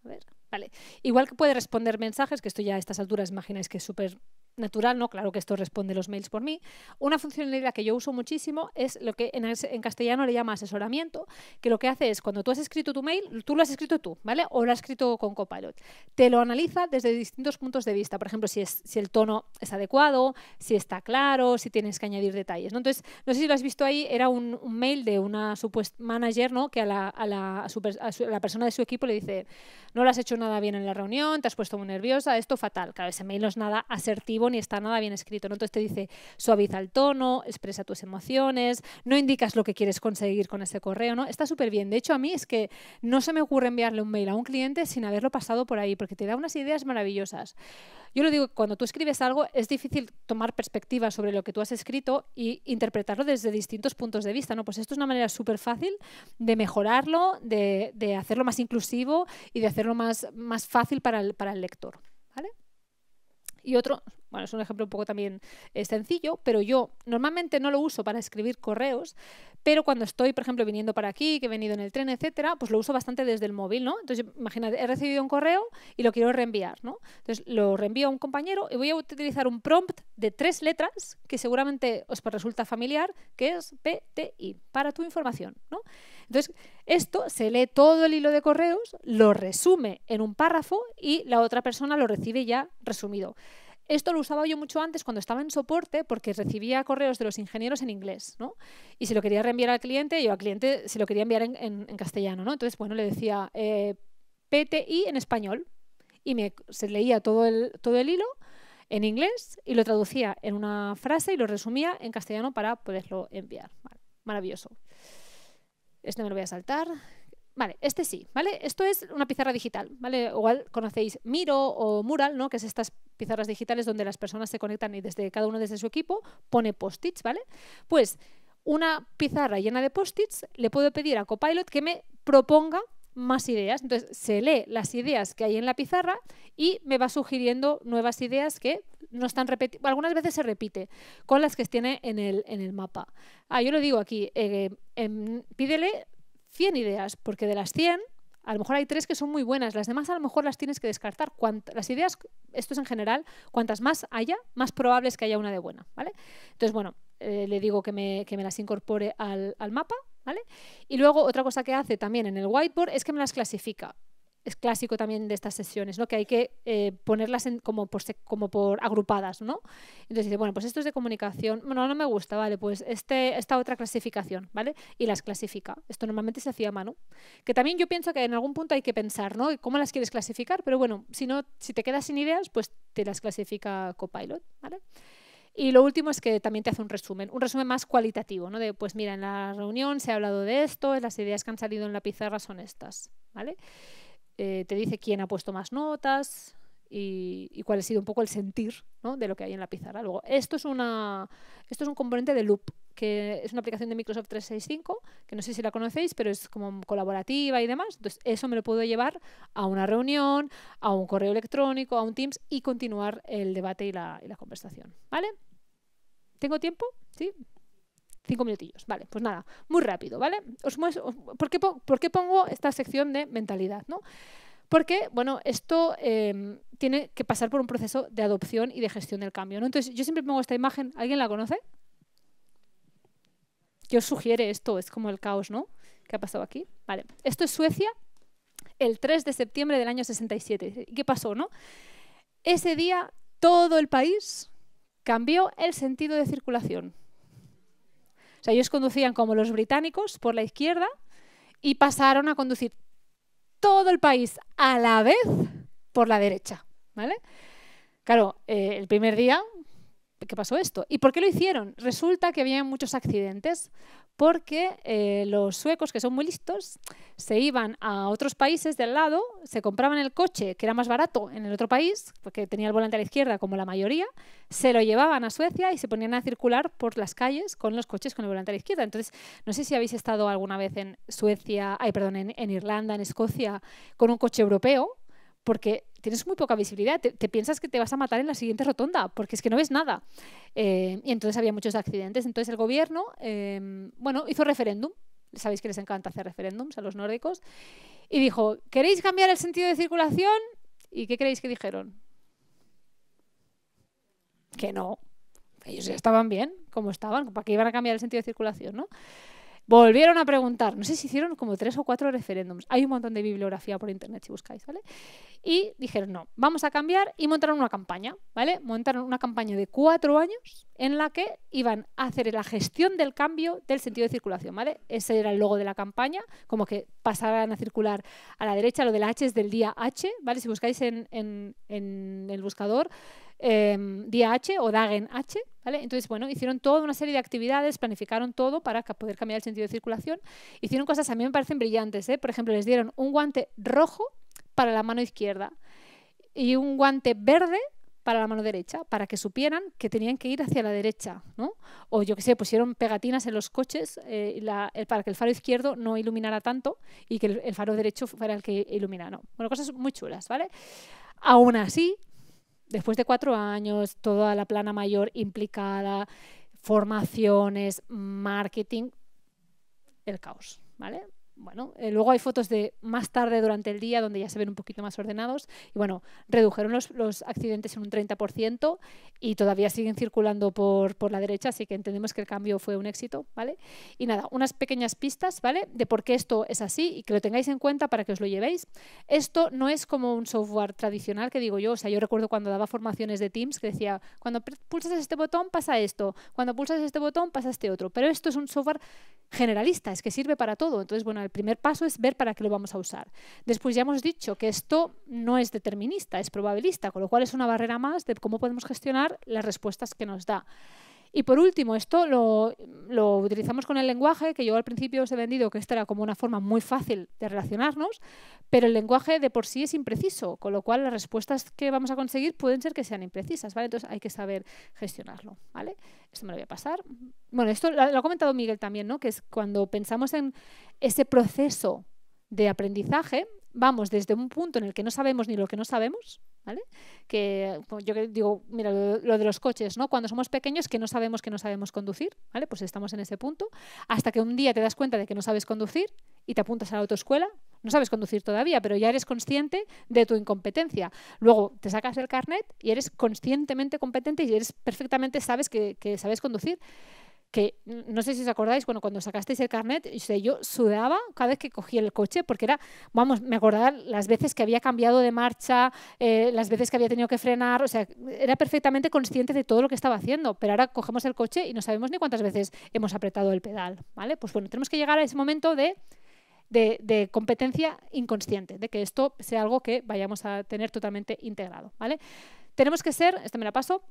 A ver, vale. Igual que puede responder mensajes, que esto ya a estas alturas imagináis que es súper natural, ¿no? Claro que esto responde los mails por mí. Una funcionalidad que yo uso muchísimo es lo que en castellano le llama asesoramiento, que lo que hace es cuando tú has escrito tu mail, tú lo has escrito tú, ¿vale? O lo has escrito con Copilot. Te lo analiza desde distintos puntos de vista. Por ejemplo, si el tono es adecuado, si está claro, si tienes que añadir detalles, ¿no? Entonces, no sé si lo has visto ahí, era un mail de una supuesta manager, ¿no? Que a la persona de su equipo le dice, no lo has hecho nada bien en la reunión, te has puesto muy nerviosa, esto fatal. Claro, ese mail no es nada asertivo expresivo ni está nada bien escrito, ¿no? Entonces te dice, suaviza el tono, expresa tus emociones, no indicas lo que quieres conseguir con ese correo, ¿no? Está súper bien. De hecho, a mí es que no se me ocurre enviarle un mail a un cliente sin haberlo pasado por ahí, porque te da unas ideas maravillosas. Yo lo digo, cuando tú escribes algo es difícil tomar perspectiva sobre lo que tú has escrito y interpretarlo desde distintos puntos de vista, ¿no? Pues esto es una manera súper fácil de mejorarlo, de hacerlo más inclusivo y de hacerlo más fácil para el lector, ¿vale? Y otro, bueno, es un ejemplo un poco también sencillo, pero yo normalmente no lo uso para escribir correos, pero cuando estoy, por ejemplo, viniendo para aquí, que he venido en el tren, etcétera, pues lo uso bastante desde el móvil, ¿no? Entonces, imagínate, he recibido un correo y lo quiero reenviar, ¿no? Entonces, lo reenvío a un compañero y voy a utilizar un prompt de 3 letras que seguramente os resulta familiar, que es PTI, para tu información, ¿no? Entonces, esto se lee todo el hilo de correos, lo resume en un párrafo y la otra persona lo recibe ya resumido. Esto lo usaba yo mucho antes cuando estaba en soporte porque recibía correos de los ingenieros en inglés, ¿no? Y si lo quería reenviar al cliente, yo al cliente se lo quería enviar en castellano, ¿no? Entonces, bueno, le decía PTI en español y se leía todo el hilo en inglés y lo traducía en una frase y lo resumía en castellano para poderlo enviar. Vale, maravilloso. Este me lo voy a saltar. Vale, este sí, ¿vale? Esto es una pizarra digital, ¿vale? Igual conocéis Miro o Mural, ¿no? Que es estas pizarras digitales donde las personas se conectan y cada uno desde su equipo pone post-its, ¿vale? Pues una pizarra llena de post-its le puedo pedir a Copilot que me proponga más ideas. Entonces se lee las ideas que hay en la pizarra y me va sugiriendo nuevas ideas que no están repetidas, algunas veces se repite con las que tiene en el mapa. Yo lo digo aquí, pídele 100 ideas, porque de las 100 a lo mejor hay 3 que son muy buenas, las demás a lo mejor las tienes que descartar. Las ideas, esto es en general, cuantas más haya, más probable es que haya una de buena, ¿vale? Entonces, bueno, le digo que me las incorpore al mapa, ¿vale? Y luego otra cosa que hace también en el whiteboard es que me las clasifica. Es clásico también de estas sesiones, ¿no? Que hay que ponerlas como por agrupadas, ¿no? Entonces dice, bueno, pues esto es de comunicación, bueno, no me gusta, vale, pues esta otra clasificación, ¿vale? Y las clasifica. Esto normalmente se hacía a mano. Que también yo pienso que en algún punto hay que pensar, ¿no? ¿Cómo las quieres clasificar? Pero bueno, si te quedas sin ideas, pues te las clasifica Copilot, ¿vale? Y lo último es que también te hace un resumen más cualitativo, ¿no? De, pues mira, en la reunión se ha hablado de esto, las ideas que han salido en la pizarra son estas, ¿vale? Te dice quién ha puesto más notas y cuál ha sido un poco el sentir, ¿no? De lo que hay en la pizarra. Luego, esto es un componente de Loop, que es una aplicación de Microsoft 365, que no sé si la conocéis, pero es como colaborativa y demás. Entonces, eso me lo puedo llevar a una reunión, a un correo electrónico, a un Teams y continuar el debate y la conversación. ¿Vale? ¿Tengo tiempo? ¿Sí? 5 minutillos, vale, pues nada, muy rápido, ¿vale? ¿Por qué pongo esta sección de mentalidad, ¿no? Porque, bueno, esto tiene que pasar por un proceso de adopción y de gestión del cambio, ¿no? Entonces, yo siempre pongo esta imagen, ¿alguien la conoce? ¿Qué os sugiere esto? Es como el caos, ¿no? ¿Qué ha pasado aquí? Vale, esto es Suecia, el 3 de septiembre del año 67. ¿Qué pasó, no? Ese día, todo el país cambió el sentido de circulación. O sea, ellos conducían como los británicos por la izquierda y pasaron a conducir todo el país a la vez por la derecha, ¿vale? Claro, el primer día, ¿qué pasó esto? ¿Y por qué lo hicieron? Resulta que había muchos accidentes porque los suecos, que son muy listos, se iban a otros países de al lado, se compraban el coche, que era más barato en el otro país, porque tenía el volante a la izquierda como la mayoría, se lo llevaban a Suecia y se ponían a circular por las calles con los coches con el volante a la izquierda. Entonces, no sé si habéis estado alguna vez en Suecia, en Irlanda, en Escocia, con un coche europeo, porque tienes muy poca visibilidad, te piensas que te vas a matar en la siguiente rotonda, porque es que no ves nada. Y entonces había muchos accidentes. Entonces el gobierno, hizo referéndum. Sabéis que les encanta hacer referéndums a los nórdicos. Y dijo, ¿queréis cambiar el sentido de circulación? ¿Y qué creéis que dijeron? Que no. Ellos ya estaban bien, como estaban. ¿Para qué iban a cambiar el sentido de circulación, no? Volvieron a preguntar, no sé si hicieron como 3 o 4 referéndums. Hay un montón de bibliografía por internet si buscáis, ¿vale? Y dijeron, no, vamos a cambiar y montaron una campaña, ¿vale? Montaron una campaña de 4 años en la que iban a hacer la gestión del cambio del sentido de circulación, ¿vale? Ese era el logo de la campaña, como que pasaran a circular a la derecha, lo de la H es del día H, ¿vale? Si buscáis en el buscador, día H o Dagen H, ¿vale? Entonces, bueno, hicieron toda una serie de actividades, planificaron todo para poder cambiar el sentido de circulación. Hicieron cosas a mí me parecen brillantes, ¿eh? Por ejemplo, les dieron un guante rojo para la mano izquierda y un guante verde para la mano derecha, para que supieran que tenían que ir hacia la derecha, ¿no? O yo qué sé, pusieron pegatinas en los coches para que el faro izquierdo no iluminara tanto y que el faro derecho fuera el que iluminara, ¿no? Bueno, cosas muy chulas, ¿vale? Aún así, después de 4 años, toda la plana mayor implicada, formaciones, marketing, el caos, ¿vale? Bueno, luego hay fotos de más tarde durante el día donde ya se ven un poquito más ordenados y bueno, redujeron los accidentes en un 30% y todavía siguen circulando por la derecha, así que entendemos que el cambio fue un éxito, ¿vale? Y nada, unas pequeñas pistas, ¿vale? De por qué esto es así y que lo tengáis en cuenta para que os lo llevéis. Esto no es como un software tradicional que digo yo, o sea, yo recuerdo cuando daba formaciones de Teams que decía, cuando pulsas este botón pasa esto, cuando pulsas este botón pasa este otro, pero esto es un software generalista, es que sirve para todo. Entonces, bueno, el primer paso es ver para qué lo vamos a usar. Después ya hemos dicho que esto no es determinista, es probabilista, con lo cual es una barrera más de cómo podemos gestionar las respuestas que nos da. Y por último, esto lo utilizamos con el lenguaje, que yo al principio os he vendido que esta era como una forma muy fácil de relacionarnos, pero el lenguaje de por sí es impreciso, con lo cual las respuestas que vamos a conseguir pueden ser que sean imprecisas, ¿vale? Entonces hay que saber gestionarlo, ¿vale? Esto me lo voy a pasar. Bueno, esto lo ha comentado Miguel también, ¿no? Que es cuando pensamos en ese proceso de aprendizaje, vamos desde un punto en el que no sabemos ni lo que no sabemos, ¿vale? Que yo digo, mira, lo de los coches, ¿no? Cuando somos pequeños que no sabemos conducir, ¿vale? Pues estamos en ese punto, hasta que un día te das cuenta de que no sabes conducir y te apuntas a la autoescuela, no sabes conducir todavía, pero ya eres consciente de tu incompetencia. Luego te sacas el carnet y eres conscientemente competente y eres perfectamente, sabes que sabes conducir. Que no sé si os acordáis, bueno, cuando sacasteis el carnet, yo sudaba cada vez que cogía el coche, porque era, vamos, me acordaba las veces que había cambiado de marcha, las veces que había tenido que frenar, o sea, era perfectamente consciente de todo lo que estaba haciendo, pero ahora cogemos el coche y no sabemos ni cuántas veces hemos apretado el pedal, ¿vale? Pues bueno, tenemos que llegar a ese momento de competencia inconsciente, de que esto sea algo que vayamos a tener totalmente integrado, ¿vale? Tenemos que ser, esta me la paso,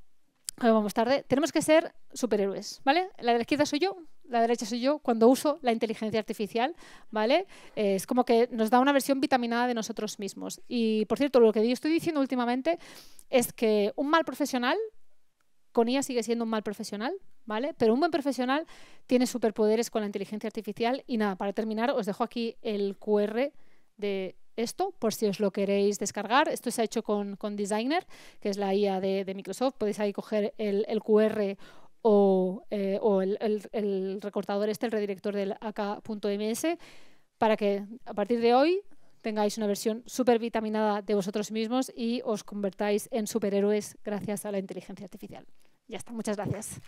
vamos tarde, tenemos que ser superhéroes, ¿vale? La de la izquierda soy yo, la derecha soy yo cuando uso la inteligencia artificial, ¿vale? Es como que nos da una versión vitaminada de nosotros mismos. Y, por cierto, lo que yo estoy diciendo últimamente es que un mal profesional con IA sigue siendo un mal profesional, ¿vale? Pero un buen profesional tiene superpoderes con la inteligencia artificial. Y nada, para terminar, os dejo aquí el QR de esto, por si os lo queréis descargar. Esto se ha hecho con Designer, que es la IA de Microsoft. Podéis ahí coger el QR o el recortador el redirector del AK.ms, para que a partir de hoy tengáis una versión súper vitaminada de vosotros mismos y os convertáis en superhéroes gracias a la inteligencia artificial. Ya está, muchas gracias.